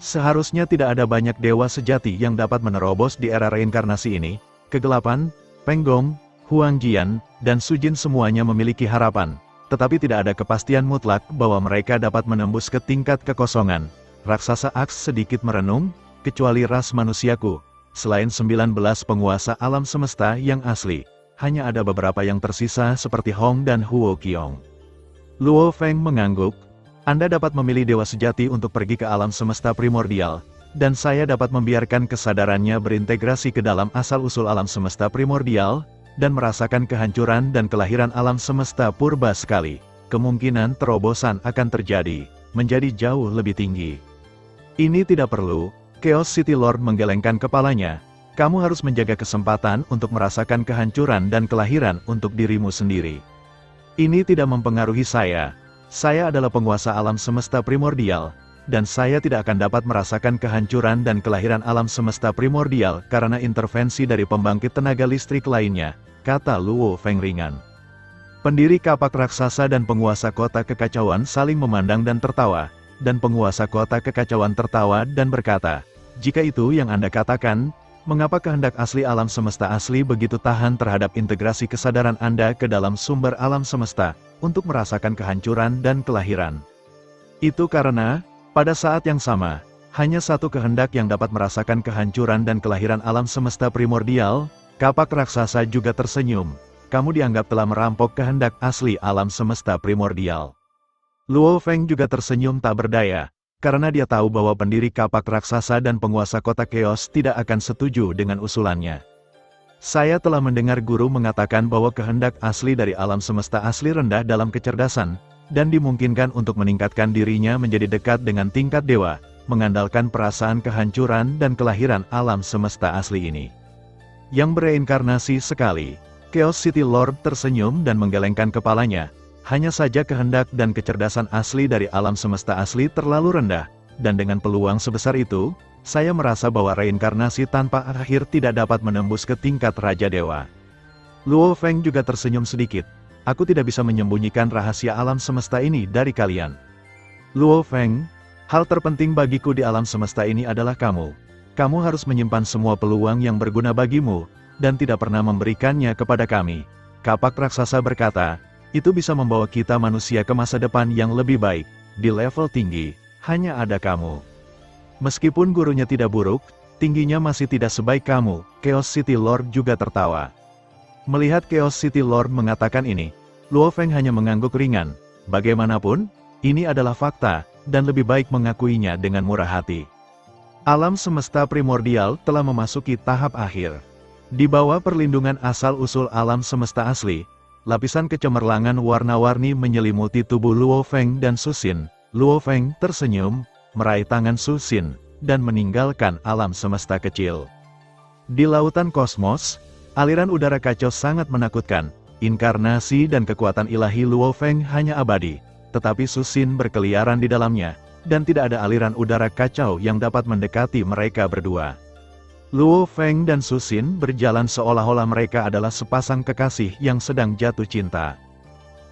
Seharusnya tidak ada banyak dewa sejati yang dapat menerobos di era reinkarnasi ini. Kegelapan, Penggong, Huang Jian, dan Sujin semuanya memiliki harapan. Tetapi tidak ada kepastian mutlak bahwa mereka dapat menembus ke tingkat kekosongan." Raksasa Aks sedikit merenung, "Kecuali ras manusiaku. Selain 19 penguasa alam semesta yang asli, hanya ada beberapa yang tersisa seperti Hong dan Huo Qiong." Luo Feng mengangguk, "Anda dapat memilih dewa sejati untuk pergi ke alam semesta primordial, dan saya dapat membiarkan kesadarannya berintegrasi ke dalam asal-usul alam semesta primordial, dan merasakan kehancuran dan kelahiran alam semesta purba sekali. Kemungkinan terobosan akan terjadi, menjadi jauh lebih tinggi." "Ini tidak perlu." Chaos City Lord menggelengkan kepalanya. "Kamu harus menjaga kesempatan untuk merasakan kehancuran dan kelahiran untuk dirimu sendiri. Ini tidak mempengaruhi saya. Saya adalah penguasa alam semesta primordial, dan saya tidak akan dapat merasakan kehancuran dan kelahiran alam semesta primordial karena intervensi dari pembangkit tenaga listrik lainnya," kata Luo Feng ringan. Pendiri kapak raksasa dan penguasa kota kekacauan saling memandang dan tertawa, dan penguasa kota kekacauan tertawa dan berkata, "Jika itu yang Anda katakan, mengapa kehendak asli alam semesta asli begitu tahan terhadap integrasi kesadaran Anda ke dalam sumber alam semesta, untuk merasakan kehancuran dan kelahiran? Itu karena, pada saat yang sama, hanya satu kehendak yang dapat merasakan kehancuran dan kelahiran alam semesta primordial." Kapak raksasa juga tersenyum. "Kamu dianggap telah merampok kehendak asli alam semesta primordial." Luo Feng juga tersenyum tak berdaya, karena dia tahu bahwa pendiri kapak raksasa dan penguasa kota Chaos tidak akan setuju dengan usulannya. "Saya telah mendengar guru mengatakan bahwa kehendak asli dari alam semesta asli rendah dalam kecerdasan, dan dimungkinkan untuk meningkatkan dirinya menjadi dekat dengan tingkat dewa, mengandalkan perasaan kehancuran dan kelahiran alam semesta asli ini. Yang bereinkarnasi sekali." Chaos City Lord tersenyum dan menggelengkan kepalanya. "Hanya saja kehendak dan kecerdasan asli dari alam semesta asli terlalu rendah, dan dengan peluang sebesar itu, saya merasa bahwa reinkarnasi tanpa akhir tidak dapat menembus ke tingkat Raja Dewa." Luo Feng juga tersenyum sedikit. "Aku tidak bisa menyembunyikan rahasia alam semesta ini dari kalian. Luo Feng, hal terpenting bagiku di alam semesta ini adalah kamu. Kamu harus menyimpan semua peluang yang berguna bagimu, dan tidak pernah memberikannya kepada kami." Kapak raksasa berkata, "Itu bisa membawa kita manusia ke masa depan yang lebih baik. Di level tinggi, hanya ada kamu. Meskipun gurunya tidak buruk, tingginya masih tidak sebaik kamu." Chaos City Lord juga tertawa. Melihat Chaos City Lord mengatakan ini, Luo Feng hanya mengangguk ringan. Bagaimanapun, ini adalah fakta, dan lebih baik mengakuinya dengan murah hati. Alam semesta primordial telah memasuki tahap akhir. Di bawah perlindungan asal-usul alam semesta asli, lapisan kecemerlangan warna-warni menyelimuti tubuh Luo Feng dan Susin. Luo Feng tersenyum, meraih tangan Susin, dan meninggalkan alam semesta kecil. Di lautan kosmos, aliran udara kacau sangat menakutkan. Inkarnasi dan kekuatan ilahi Luo Feng hanya abadi, tetapi Susin berkeliaran di dalamnya, dan tidak ada aliran udara kacau yang dapat mendekati mereka berdua. Luo Feng dan Susin berjalan seolah-olah mereka adalah sepasang kekasih yang sedang jatuh cinta.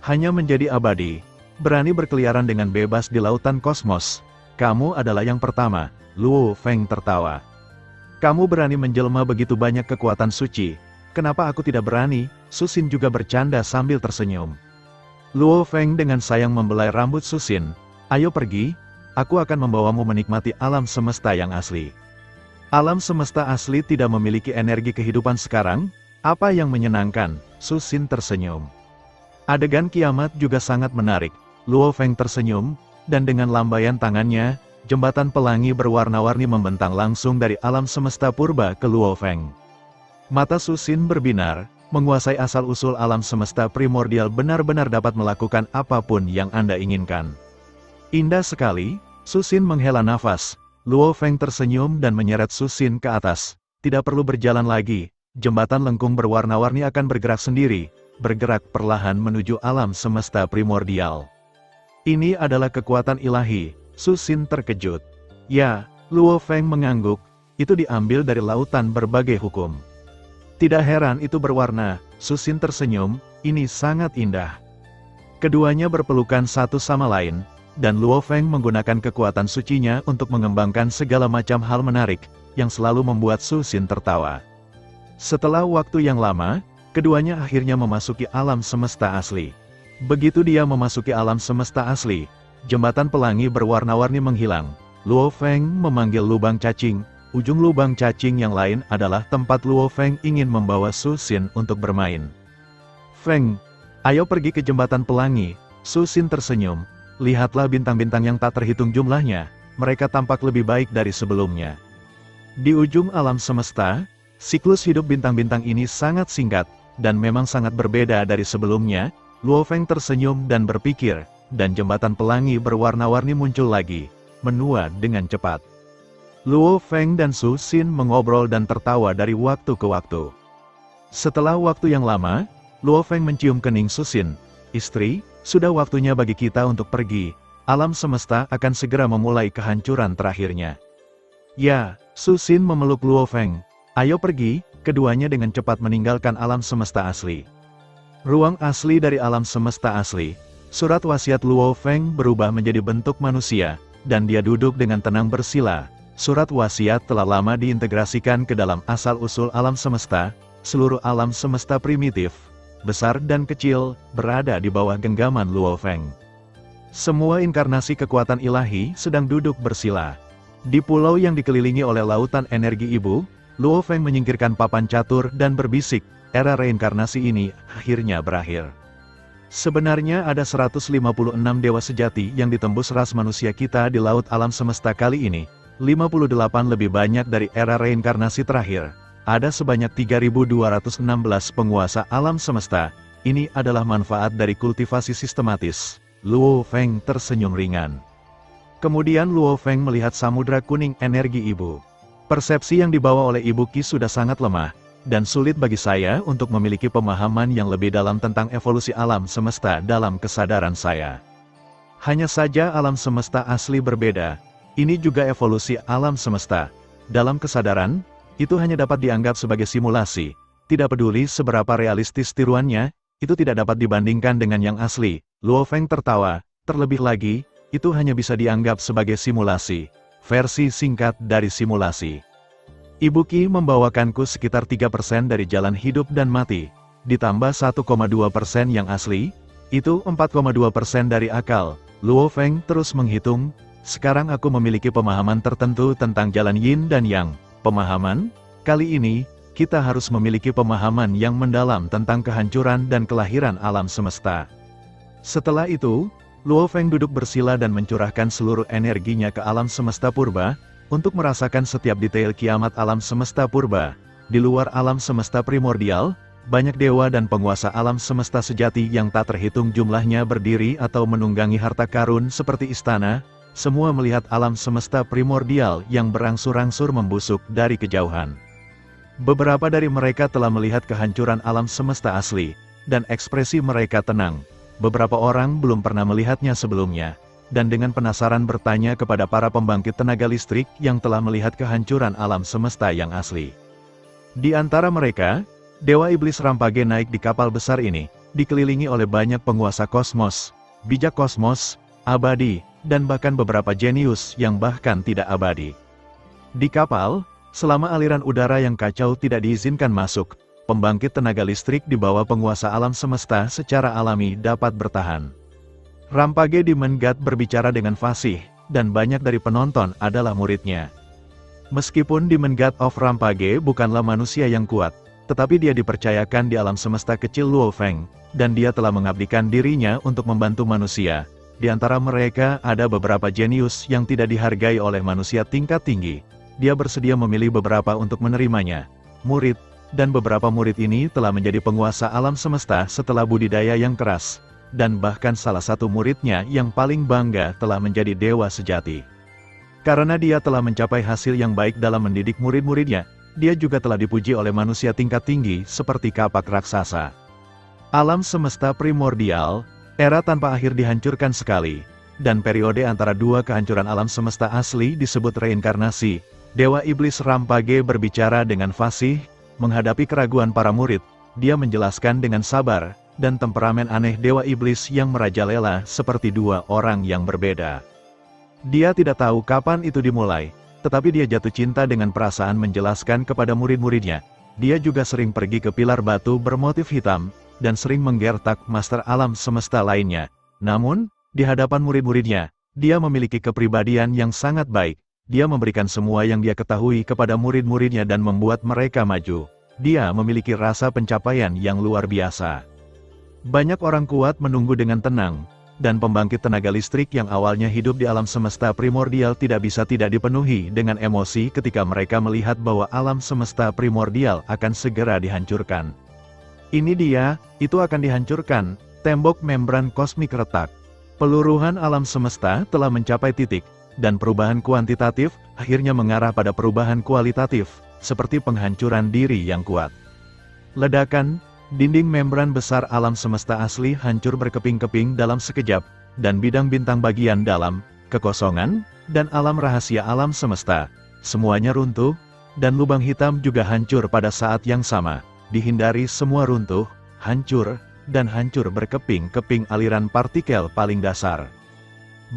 Hanya menjadi abadi, berani berkeliaran dengan bebas di lautan kosmos. "Kamu adalah yang pertama," Luo Feng tertawa. "Kamu berani menjelma begitu banyak kekuatan suci. Kenapa aku tidak berani?" Susin juga bercanda sambil tersenyum. Luo Feng dengan sayang membelai rambut Susin. "Ayo pergi. Aku akan membawamu menikmati alam semesta yang asli." "Alam semesta asli tidak memiliki energi kehidupan sekarang? Apa yang menyenangkan?" Susin tersenyum. "Adegan kiamat juga sangat menarik." Luo Feng tersenyum, dan dengan lambaian tangannya, jembatan pelangi berwarna-warni membentang langsung dari alam semesta purba ke Luo Feng. Mata Su Xin berbinar, menguasai asal-usul alam semesta primordial benar-benar dapat melakukan apapun yang Anda inginkan. Indah sekali, Su Xin menghela nafas. Luo Feng tersenyum dan menyeret Su Xin ke atas. Tidak perlu berjalan lagi, jembatan lengkung berwarna-warni akan bergerak sendiri, bergerak perlahan menuju alam semesta primordial. Ini adalah kekuatan ilahi, Su Xin terkejut. Ya, Luo Feng mengangguk, itu diambil dari lautan berbagai hukum. Tidak heran itu berwarna, Su Xin tersenyum, ini sangat indah. Keduanya berpelukan satu sama lain, dan Luo Feng menggunakan kekuatan sucinya untuk mengembangkan segala macam hal menarik, yang selalu membuat Su Xin tertawa. Setelah waktu yang lama, keduanya akhirnya memasuki alam semesta asli. Begitu dia memasuki alam semesta asli, jembatan pelangi berwarna-warni menghilang. Luo Feng memanggil lubang cacing. Ujung lubang cacing yang lain adalah tempat Luo Feng ingin membawa Su Xin untuk bermain. Feng, ayo pergi ke jembatan pelangi. Su Xin tersenyum. Lihatlah bintang-bintang yang tak terhitung jumlahnya, mereka tampak lebih baik dari sebelumnya. Di ujung alam semesta, siklus hidup bintang-bintang ini sangat singkat, dan memang sangat berbeda dari sebelumnya. Luo Feng tersenyum dan berpikir, dan jembatan pelangi berwarna-warni muncul lagi, menua dengan cepat. Luo Feng dan Su Xin mengobrol dan tertawa dari waktu ke waktu. Setelah waktu yang lama, Luo Feng mencium kening Su Xin. Istri, sudah waktunya bagi kita untuk pergi. Alam semesta akan segera memulai kehancuran terakhirnya. Ya, Su Xin memeluk Luo Feng. Ayo pergi, keduanya dengan cepat meninggalkan alam semesta asli. Ruang asli dari alam semesta asli. Surat wasiat Luo Feng berubah menjadi bentuk manusia, dan dia duduk dengan tenang bersila. Surat wasiat telah lama diintegrasikan ke dalam asal-usul alam semesta, seluruh alam semesta primitif, besar dan kecil, berada di bawah genggaman Luo Feng. Semua inkarnasi kekuatan ilahi sedang duduk bersila. Di pulau yang dikelilingi oleh lautan energi ibu, Luo Feng menyingkirkan papan catur dan berbisik, era reinkarnasi ini akhirnya berakhir. Sebenarnya ada 156 dewa sejati yang ditembus ras manusia kita di laut alam semesta kali ini. 58 lebih banyak dari era reinkarnasi terakhir. Ada sebanyak 3.216 penguasa alam semesta. Ini adalah manfaat dari kultivasi sistematis. Luo Feng tersenyum ringan. Kemudian Luo Feng melihat samudra kuning energi ibu. Persepsi yang dibawa oleh Ibu Qi sudah sangat lemah, dan sulit bagi saya untuk memiliki pemahaman yang lebih dalam tentang evolusi alam semesta dalam kesadaran saya. Hanya saja alam semesta asli berbeda. Ini juga evolusi alam semesta. Dalam kesadaran, itu hanya dapat dianggap sebagai simulasi. Tidak peduli seberapa realistis tiruannya, itu tidak dapat dibandingkan dengan yang asli. Luo Feng tertawa, terlebih lagi, itu hanya bisa dianggap sebagai simulasi. Versi singkat dari simulasi. Ibu Qi membawakanku sekitar 3% dari jalan hidup dan mati. Ditambah 1,2% yang asli, itu 4,2% dari akal. Luo Feng terus menghitung. Sekarang aku memiliki pemahaman tertentu tentang jalan yin dan yang. Pemahaman? Kali ini, kita harus memiliki pemahaman yang mendalam tentang kehancuran dan kelahiran alam semesta. Setelah itu, Luo Feng duduk bersila dan mencurahkan seluruh energinya ke alam semesta purba, untuk merasakan setiap detail kiamat alam semesta purba. Di luar alam semesta primordial, banyak dewa dan penguasa alam semesta sejati yang tak terhitung jumlahnya berdiri atau menunggangi harta karun seperti istana. Semua melihat alam semesta primordial yang berangsur-angsur membusuk dari kejauhan. Beberapa dari mereka telah melihat kehancuran alam semesta asli, dan ekspresi mereka tenang. Beberapa orang belum pernah melihatnya sebelumnya, dan dengan penasaran bertanya kepada para pembangkit tenaga listrik yang telah melihat kehancuran alam semesta yang asli. Di antara mereka, Dewa Iblis Rampage naik di kapal besar ini, dikelilingi oleh banyak penguasa kosmos, bijak kosmos, abadi, dan bahkan beberapa jenius yang bahkan tidak abadi. Di kapal, selama aliran udara yang kacau tidak diizinkan masuk, pembangkit tenaga listrik di bawah penguasa alam semesta secara alami dapat bertahan. Rampage Demon God berbicara dengan fasih, dan banyak dari penonton adalah muridnya. Meskipun Demon God of Rampage bukanlah manusia yang kuat, tetapi dia dipercayakan di alam semesta kecil Luo Feng, dan dia telah mengabdikan dirinya untuk membantu manusia. Di antara mereka ada beberapa jenius yang tidak dihargai oleh manusia tingkat tinggi. Dia bersedia memilih beberapa untuk menerimanya. Murid, dan beberapa murid ini telah menjadi penguasa alam semesta setelah budidaya yang keras. Dan bahkan salah satu muridnya yang paling bangga telah menjadi dewa sejati. Karena dia telah mencapai hasil yang baik dalam mendidik murid-muridnya, dia juga telah dipuji oleh manusia tingkat tinggi seperti kapak raksasa. Alam semesta primordial, era tanpa akhir dihancurkan sekali, dan periode antara dua kehancuran alam semesta asli disebut reinkarnasi. Dewa Iblis Rampage berbicara dengan fasih, menghadapi keraguan para murid. Dia menjelaskan dengan sabar, dan temperamen aneh Dewa Iblis yang merajalela seperti dua orang yang berbeda. Dia tidak tahu kapan itu dimulai, tetapi dia jatuh cinta dengan perasaan menjelaskan kepada murid-muridnya. Dia juga sering pergi ke pilar batu bermotif hitam, dan sering menggertak master alam semesta lainnya. Namun, di hadapan murid-muridnya, dia memiliki kepribadian yang sangat baik. Dia memberikan semua yang dia ketahui kepada murid-muridnya dan membuat mereka maju. Dia memiliki rasa pencapaian yang luar biasa. Banyak orang kuat menunggu dengan tenang, dan pembangkit tenaga listrik yang awalnya hidup di alam semesta primordial tidak bisa tidak dipenuhi dengan emosi ketika mereka melihat bahwa alam semesta primordial akan segera dihancurkan. Ini dia, itu akan dihancurkan, tembok membran kosmik retak. Peluruhan alam semesta telah mencapai titik, dan perubahan kuantitatif akhirnya mengarah pada perubahan kualitatif, seperti penghancuran diri yang kuat. Ledakan, dinding membran besar alam semesta asli hancur berkeping-keping dalam sekejap, dan bidang bintang bagian dalam, kekosongan, dan alam rahasia alam semesta, semuanya runtuh, dan lubang hitam juga hancur pada saat yang sama. Dihindari semua runtuh, hancur, dan hancur berkeping-keping aliran partikel paling dasar.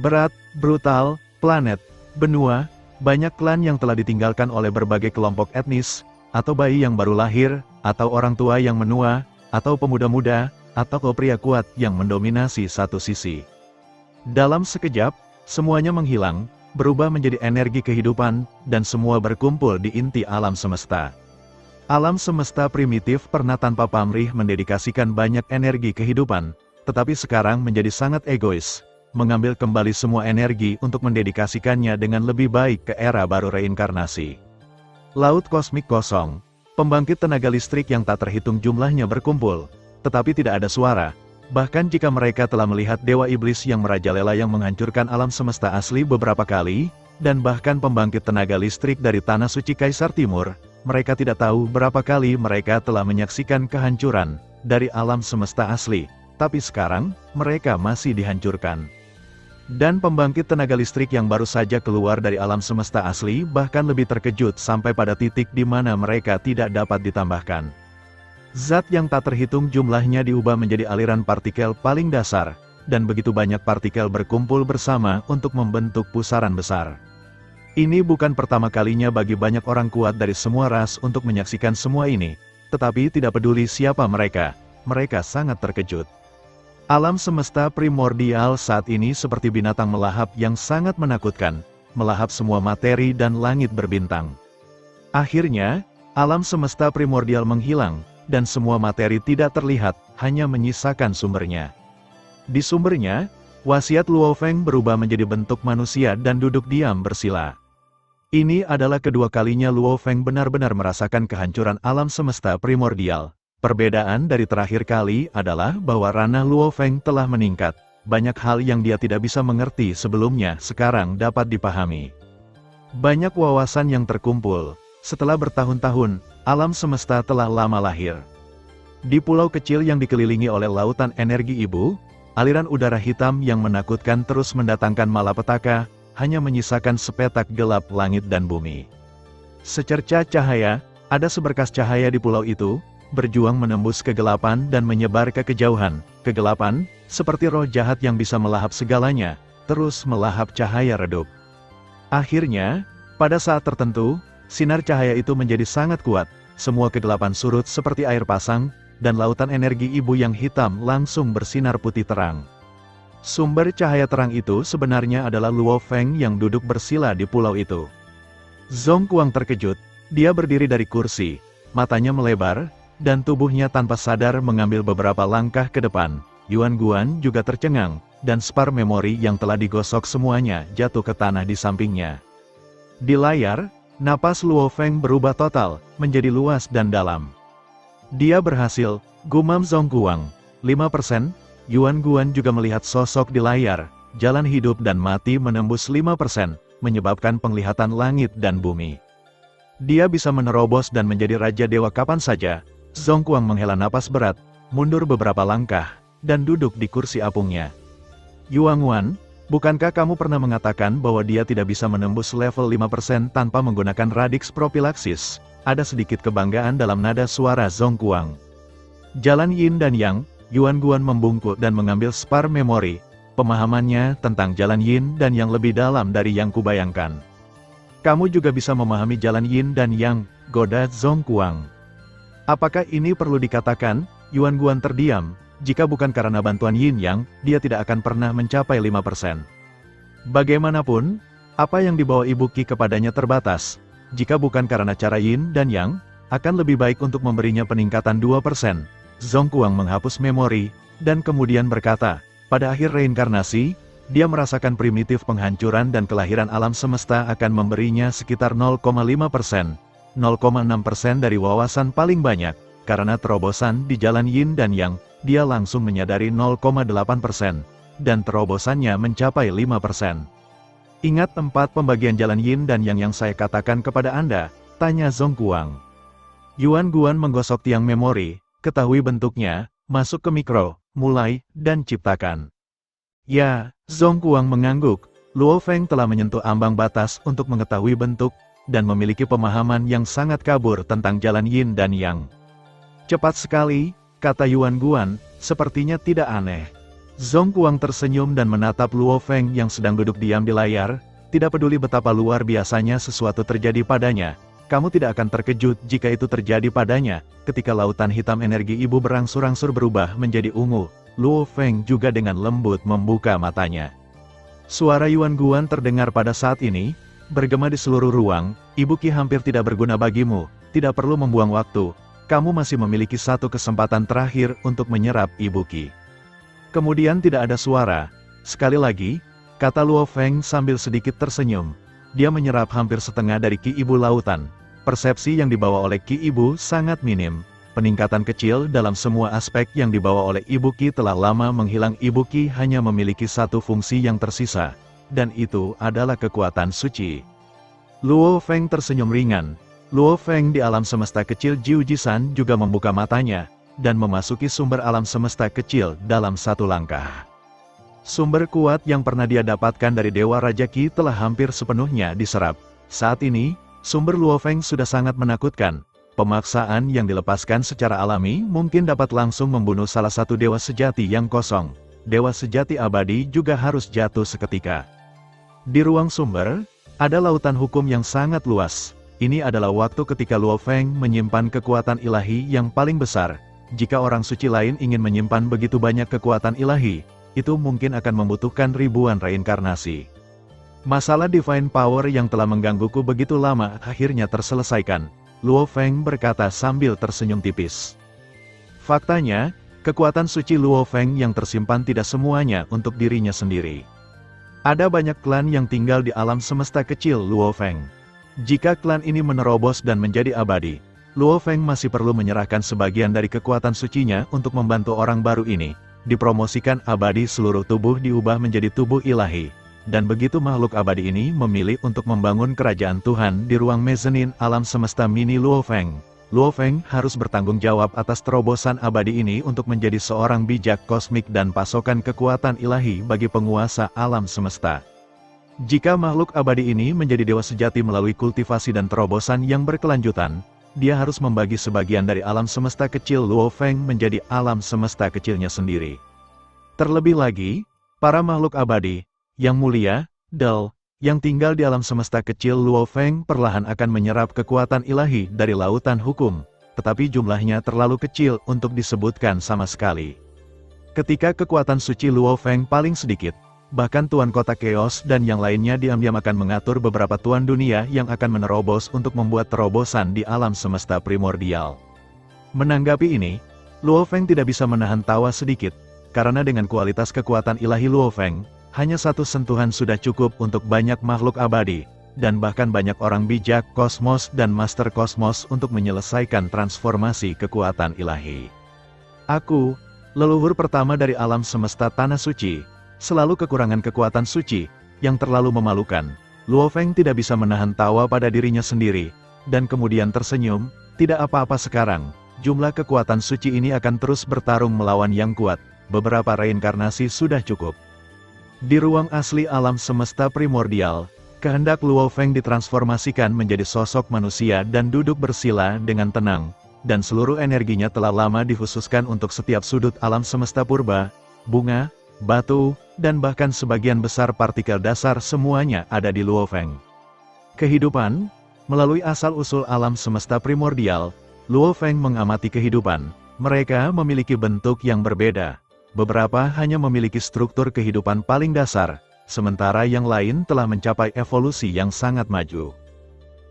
Berat, brutal, planet, benua, banyak klan yang telah ditinggalkan oleh berbagai kelompok etnis, atau bayi yang baru lahir, atau orang tua yang menua, atau pemuda-muda, atau pria kuat yang mendominasi satu sisi. Dalam sekejap, semuanya menghilang, berubah menjadi energi kehidupan, dan semua berkumpul di inti alam semesta. Alam semesta primitif pernah tanpa pamrih mendedikasikan banyak energi kehidupan, tetapi sekarang menjadi sangat egois, mengambil kembali semua energi untuk mendedikasikannya dengan lebih baik ke era baru reinkarnasi. Laut kosmik kosong, pembangkit tenaga listrik yang tak terhitung jumlahnya berkumpul, tetapi tidak ada suara. Bahkan jika mereka telah melihat Dewa Iblis yang merajalela yang menghancurkan alam semesta asli beberapa kali, dan bahkan pembangkit tenaga listrik dari Tanah Suci Kaisar Timur, mereka tidak tahu berapa kali mereka telah menyaksikan kehancuran dari alam semesta asli, tapi sekarang, mereka masih dihancurkan. Dan pembangkit tenaga listrik yang baru saja keluar dari alam semesta asli bahkan lebih terkejut sampai pada titik di mana mereka tidak dapat ditambahkan. Zat yang tak terhitung jumlahnya diubah menjadi aliran partikel paling dasar, dan begitu banyak partikel berkumpul bersama untuk membentuk pusaran besar. Ini bukan pertama kalinya bagi banyak orang kuat dari semua ras untuk menyaksikan semua ini, tetapi tidak peduli siapa mereka sangat terkejut. Alam semesta primordial saat ini seperti binatang melahap yang sangat menakutkan, melahap semua materi dan langit berbintang. Akhirnya, alam semesta primordial menghilang, dan semua materi tidak terlihat, hanya menyisakan sumbernya. Di sumbernya, wasiat Luo Feng berubah menjadi bentuk manusia dan duduk diam bersila. Ini adalah kedua kalinya Luo Feng benar-benar merasakan kehancuran alam semesta primordial. Perbedaan dari terakhir kali adalah bahwa ranah Luo Feng telah meningkat. Banyak hal yang dia tidak bisa mengerti sebelumnya sekarang dapat dipahami. Banyak wawasan yang terkumpul. Setelah bertahun-tahun, alam semesta telah lama lahir. Di pulau kecil yang dikelilingi oleh lautan energi ibu, aliran udara hitam yang menakutkan terus mendatangkan malapetaka, hanya menyisakan sepetak gelap langit dan bumi. Secerca cahaya, ada seberkas cahaya di pulau itu, berjuang menembus kegelapan dan menyebar ke kejauhan. Kegelapan, seperti roh jahat yang bisa melahap segalanya, terus melahap cahaya redup. Akhirnya, pada saat tertentu, sinar cahaya itu menjadi sangat kuat, semua kegelapan surut seperti air pasang, dan lautan energi ibu yang hitam langsung bersinar putih terang. Sumber cahaya terang itu sebenarnya adalah Luo Feng yang duduk bersila di pulau itu. Zhong Kuang terkejut, dia berdiri dari kursi, matanya melebar, dan tubuhnya tanpa sadar mengambil beberapa langkah ke depan. Yuan Guan juga tercengang, dan spar memori yang telah digosok semuanya jatuh ke tanah di sampingnya. Di layar, napas Luo Feng berubah total, menjadi luas dan dalam. Dia berhasil, gumam Zhongguang. 5%, Yuan Guan juga melihat sosok di layar, jalan hidup dan mati menembus 5%, menyebabkan penglihatan langit dan bumi. Dia bisa menerobos dan menjadi Raja Dewa kapan saja. Zhongguang menghela napas berat, mundur beberapa langkah, dan duduk di kursi apungnya. Yuan Guan, bukankah kamu pernah mengatakan bahwa dia tidak bisa menembus level 5% tanpa menggunakan Radix Prophylaxis? Ada sedikit kebanggaan dalam nada suara Zhongguang. Jalan Yin dan Yang, Yuan Guan membungkuk dan mengambil spar memori. Pemahamannya tentang jalan Yin dan Yang lebih dalam dari yang kubayangkan. Kamu juga bisa memahami jalan Yin dan Yang, goda Zhongguang. Apakah ini perlu dikatakan? Yuan Guan terdiam. Jika bukan karena bantuan Yin Yang, dia tidak akan pernah mencapai 5%. Bagaimanapun, apa yang dibawa Ibu Qi kepadanya terbatas. Jika bukan karena cara Yin dan Yang, akan lebih baik untuk memberinya peningkatan 2%. Zhongguang menghapus memori, dan kemudian berkata, pada akhir reinkarnasi, dia merasakan primitif penghancuran dan kelahiran alam semesta akan memberinya sekitar 0,5%. 0,6% dari wawasan paling banyak, karena terobosan di jalan Yin dan Yang, dia langsung menyadari 0,8%, dan terobosannya mencapai 5%. Ingat 4 pembagian jalan Yin dan Yang saya katakan kepada Anda? Tanya Zhongguang. Yuan Guan menggosok tiang memori, ketahui bentuknya, masuk ke mikro, mulai, dan ciptakan. Ya, Zhongguang mengangguk. Luo Feng telah menyentuh ambang batas untuk mengetahui bentuk, dan memiliki pemahaman yang sangat kabur tentang jalan Yin dan Yang. Cepat sekali, kata Yuan Guan, sepertinya tidak aneh. Zhongguang tersenyum dan menatap Luo Feng yang sedang duduk diam di layar, tidak peduli betapa luar biasanya sesuatu terjadi padanya. Kamu tidak akan terkejut jika itu terjadi padanya, ketika lautan hitam energi ibu berangsur-angsur berubah menjadi ungu. Luo Feng juga dengan lembut membuka matanya. Suara Yuan Guan terdengar pada saat ini, bergema di seluruh ruang. Ibu Qi hampir tidak berguna bagimu, tidak perlu membuang waktu. Kamu masih memiliki satu kesempatan terakhir untuk menyerap Ibu Qi. Kemudian tidak ada suara. Sekali lagi, kata Luo Feng sambil sedikit tersenyum. Dia menyerap hampir setengah dari Qi Ibu lautan. Persepsi yang dibawa oleh Qi Ibu sangat minim. Peningkatan kecil dalam semua aspek yang dibawa oleh Ibu Qi telah lama menghilang. Ibu Qi hanya memiliki satu fungsi yang tersisa, dan itu adalah kekuatan suci. Luo Feng tersenyum ringan. Luo Feng di alam semesta kecil Jiu Jisan juga membuka matanya, dan memasuki sumber alam semesta kecil dalam satu langkah. Sumber kuat yang pernah dia dapatkan dari Dewa Raja Qi telah hampir sepenuhnya diserap. Saat ini, sumber Luo Feng sudah sangat menakutkan. Pemaksaan yang dilepaskan secara alami mungkin dapat langsung membunuh salah satu dewa sejati yang kosong. Dewa sejati abadi juga harus jatuh seketika. Di ruang sumber, ada lautan hukum yang sangat luas. Ini adalah waktu ketika Luo Feng menyimpan kekuatan ilahi yang paling besar. Jika orang suci lain ingin menyimpan begitu banyak kekuatan ilahi, itu mungkin akan membutuhkan ribuan reinkarnasi. Masalah divine power yang telah menggangguku begitu lama akhirnya terselesaikan. Luo Feng berkata sambil tersenyum tipis. Faktanya, kekuatan suci Luo Feng yang tersimpan tidak semuanya untuk dirinya sendiri. Ada banyak klan yang tinggal di alam semesta kecil Luo Feng. Jika klan ini menerobos dan menjadi abadi, Luo Feng masih perlu menyerahkan sebagian dari kekuatan sucinya untuk membantu orang baru ini. Dipromosikan abadi, seluruh tubuh diubah menjadi tubuh ilahi. Dan begitu makhluk abadi ini memilih untuk membangun kerajaan Tuhan di ruang mezanin alam semesta mini Luo Feng. Luo Feng harus bertanggung jawab atas terobosan abadi ini untuk menjadi seorang bijak kosmik dan pasokan kekuatan ilahi bagi penguasa alam semesta. Jika makhluk abadi ini menjadi dewa sejati melalui kultivasi dan terobosan yang berkelanjutan, dia harus membagi sebagian dari alam semesta kecil Luo Feng menjadi alam semesta kecilnya sendiri. Terlebih lagi, para makhluk abadi, yang mulia, Del, yang tinggal di alam semesta kecil Luo Feng perlahan akan menyerap kekuatan ilahi dari lautan hukum, tetapi jumlahnya terlalu kecil untuk disebutkan sama sekali. Ketika kekuatan suci Luo Feng paling sedikit, bahkan Tuan Kota Chaos dan yang lainnya diam-diam akan mengatur beberapa tuan dunia yang akan menerobos untuk membuat terobosan di alam semesta primordial. Menanggapi ini, Luo Feng tidak bisa menahan tawa sedikit. karena dengan kualitas kekuatan ilahi Luo Feng, hanya satu sentuhan sudah cukup untuk banyak makhluk abadi, dan bahkan banyak orang bijak kosmos dan master kosmos untuk menyelesaikan transformasi kekuatan ilahi. Aku, leluhur pertama dari alam semesta tanah suci, selalu kekurangan kekuatan suci, yang terlalu memalukan. Luo Feng tidak bisa menahan tawa pada dirinya sendiri, dan kemudian tersenyum, tidak apa-apa sekarang, jumlah kekuatan suci ini akan terus bertarung melawan yang kuat, beberapa reinkarnasi sudah cukup. Di ruang asli alam semesta primordial, kehendak Luo Feng ditransformasikan menjadi sosok manusia dan duduk bersila dengan tenang, dan seluruh energinya telah lama dikhususkan untuk setiap sudut alam semesta purba, bunga, batu, dan bahkan sebagian besar partikel dasar semuanya ada di Luo Feng. Kehidupan, melalui asal-usul alam semesta primordial, Luo Feng mengamati kehidupan, mereka memiliki bentuk yang berbeda. Beberapa hanya memiliki struktur kehidupan paling dasar, sementara yang lain telah mencapai evolusi yang sangat maju.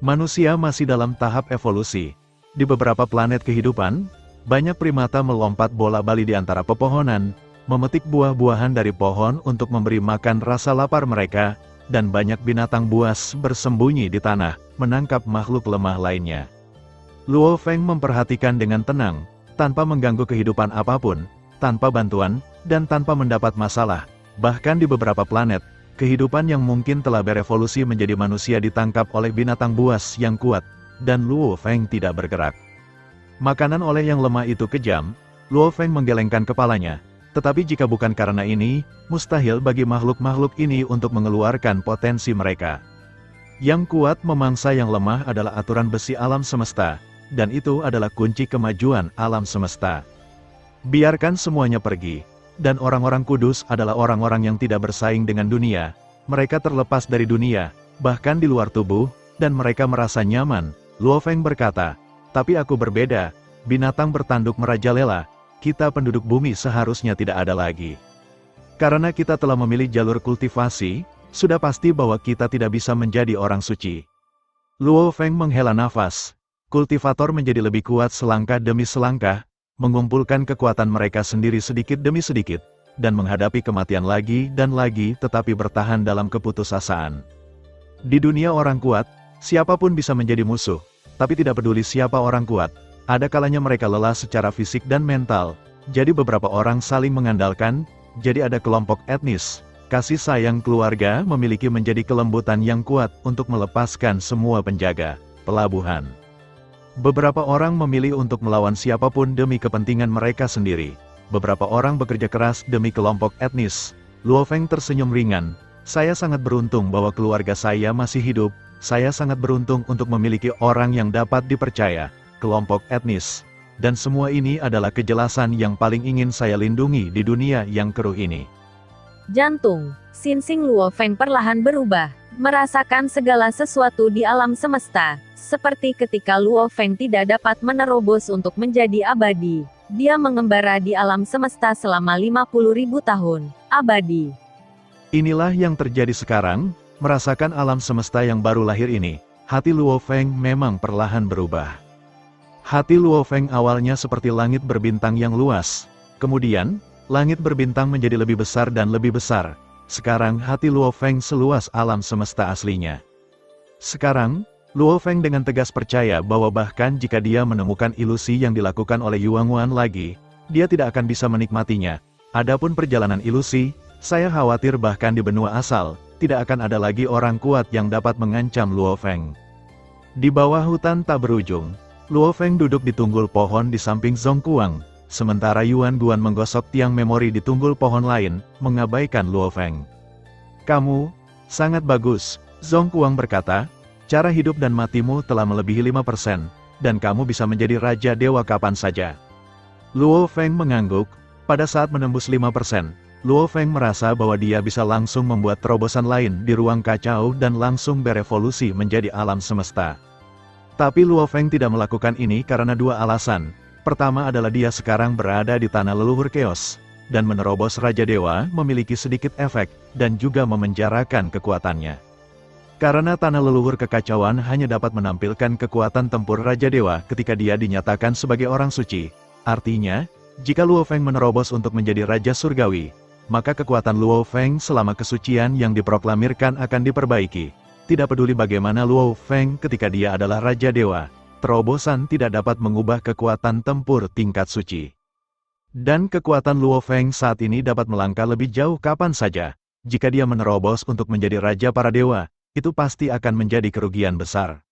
Manusia masih dalam tahap evolusi. Di beberapa planet kehidupan, banyak primata melompat bola-bali di antara pepohonan, memetik buah-buahan dari pohon untuk memberi makan rasa lapar mereka, dan banyak binatang buas bersembunyi di tanah, menangkap makhluk lemah lainnya. Luo Feng memperhatikan dengan tenang, tanpa mengganggu kehidupan apapun, tanpa bantuan, dan tanpa mendapat masalah. Bahkan di beberapa planet, kehidupan yang mungkin telah berevolusi menjadi manusia ditangkap oleh binatang buas yang kuat, dan Luo Feng tidak bergerak. Makanan oleh yang lemah itu kejam, Luo Feng menggelengkan kepalanya, tetapi jika bukan karena ini, mustahil bagi makhluk-makhluk ini untuk mengeluarkan potensi mereka. Yang kuat memangsa yang lemah adalah aturan besi alam semesta, dan itu adalah kunci kemajuan alam semesta. Biarkan semuanya pergi, dan orang-orang kudus adalah orang-orang yang tidak bersaing dengan dunia, mereka terlepas dari dunia, bahkan di luar tubuh, dan mereka merasa nyaman. Luo Feng berkata, tapi aku berbeda, binatang bertanduk merajalela, kita penduduk bumi seharusnya tidak ada lagi. Karena kita telah memilih jalur kultivasi, sudah pasti bahwa kita tidak bisa menjadi orang suci. Luo Feng menghela nafas, kultivator menjadi lebih kuat selangkah demi selangkah, mengumpulkan kekuatan mereka sendiri sedikit demi sedikit, dan menghadapi kematian lagi dan lagi tetapi bertahan dalam keputusasaan. Di dunia orang kuat, siapapun bisa menjadi musuh, tapi tidak peduli siapa orang kuat, ada kalanya mereka lelah secara fisik dan mental, jadi beberapa orang saling mengandalkan, jadi ada kelompok etnis, kasih sayang keluarga memiliki menjadi kelembutan yang kuat untuk melepaskan semua penjaga, pelabuhan. Beberapa orang memilih untuk melawan siapapun demi kepentingan mereka sendiri. Beberapa orang bekerja keras demi kelompok etnis. Luo Feng tersenyum ringan. Saya sangat beruntung bahwa keluarga saya masih hidup. Saya sangat beruntung untuk memiliki orang yang dapat dipercaya, kelompok etnis. Dan semua ini adalah kejelasan yang paling ingin saya lindungi di dunia yang keruh ini. Jantung, Sinsing Luo Feng perlahan berubah, merasakan segala sesuatu di alam semesta. Seperti ketika Luo Feng tidak dapat menerobos untuk menjadi abadi. Dia mengembara di alam semesta selama 50.000 tahun, abadi. Inilah yang terjadi sekarang, merasakan alam semesta yang baru lahir ini. Hati Luo Feng memang perlahan berubah. Hati Luo Feng awalnya seperti langit berbintang yang luas. Kemudian, langit berbintang menjadi lebih besar dan lebih besar. Sekarang hati Luo Feng seluas alam semesta aslinya. Sekarang, Luo Feng dengan tegas percaya bahwa bahkan jika dia menemukan ilusi yang dilakukan oleh Yuan Wan lagi, dia tidak akan bisa menikmatinya. Adapun perjalanan ilusi, saya khawatir bahkan di benua asal, tidak akan ada lagi orang kuat yang dapat mengancam Luo Feng. Di bawah hutan tak berujung, Luo Feng duduk di tunggul pohon di samping Zhong Kuang, sementara Yuan Guan menggosok tiang memori di tunggul pohon lain, mengabaikan Luo Feng. Kamu, sangat bagus, Zhong Kuang berkata. Cara hidup dan matimu telah melebihi 5%, dan kamu bisa menjadi Raja Dewa kapan saja. Luo Feng mengangguk, pada saat menembus 5%, Luo Feng merasa bahwa dia bisa langsung membuat terobosan lain di ruang kacau dan langsung berevolusi menjadi alam semesta. Tapi Luo Feng tidak melakukan ini karena dua alasan. Pertama adalah dia sekarang berada di tanah leluhur Chaos, dan menerobos Raja Dewa memiliki sedikit efek, dan juga memenjarakan kekuatannya. Karena tanah leluhur kekacauan hanya dapat menampilkan kekuatan tempur Raja Dewa ketika dia dinyatakan sebagai orang suci. Artinya, Jika Luo Feng menerobos untuk menjadi Raja Surgawi, maka kekuatan Luo Feng selama kesucian yang diproklamirkan akan diperbaiki. Tidak peduli bagaimana Luo Feng ketika dia adalah Raja Dewa, terobosan tidak dapat mengubah kekuatan tempur tingkat suci. Dan kekuatan Luo Feng saat ini dapat melangkah lebih jauh kapan saja. Jika dia menerobos untuk menjadi Raja para Dewa, itu pasti akan menjadi kerugian besar.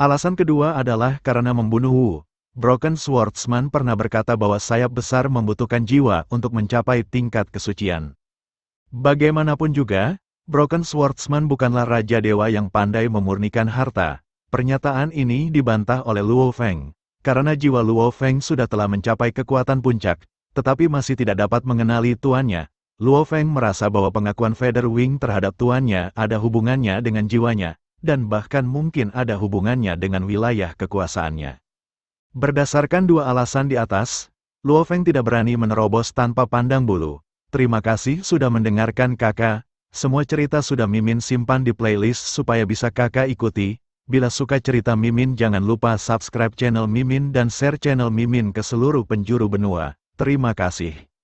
Alasan kedua adalah karena membunuh Wu. Broken Swordsman pernah berkata bahwa sayap besar membutuhkan jiwa untuk mencapai tingkat kesucian. Bagaimanapun juga, Broken Swordsman bukanlah Raja Dewa yang pandai memurnikan harta. Pernyataan ini dibantah oleh Luo Feng, karena jiwa Luo Feng sudah telah mencapai kekuatan puncak, tetapi masih tidak dapat mengenali tuannya. Luo Feng merasa bahwa pengakuan Feather Wing terhadap tuannya ada hubungannya dengan jiwanya, dan bahkan mungkin ada hubungannya dengan wilayah kekuasaannya. Berdasarkan dua alasan di atas, Luo Feng tidak berani menerobos tanpa pandang bulu. Terima kasih sudah mendengarkan kakak. Semua cerita sudah Mimin simpan di playlist supaya bisa kakak ikuti. Bila suka cerita Mimin jangan lupa subscribe channel Mimin dan share channel Mimin ke seluruh penjuru benua. Terima kasih.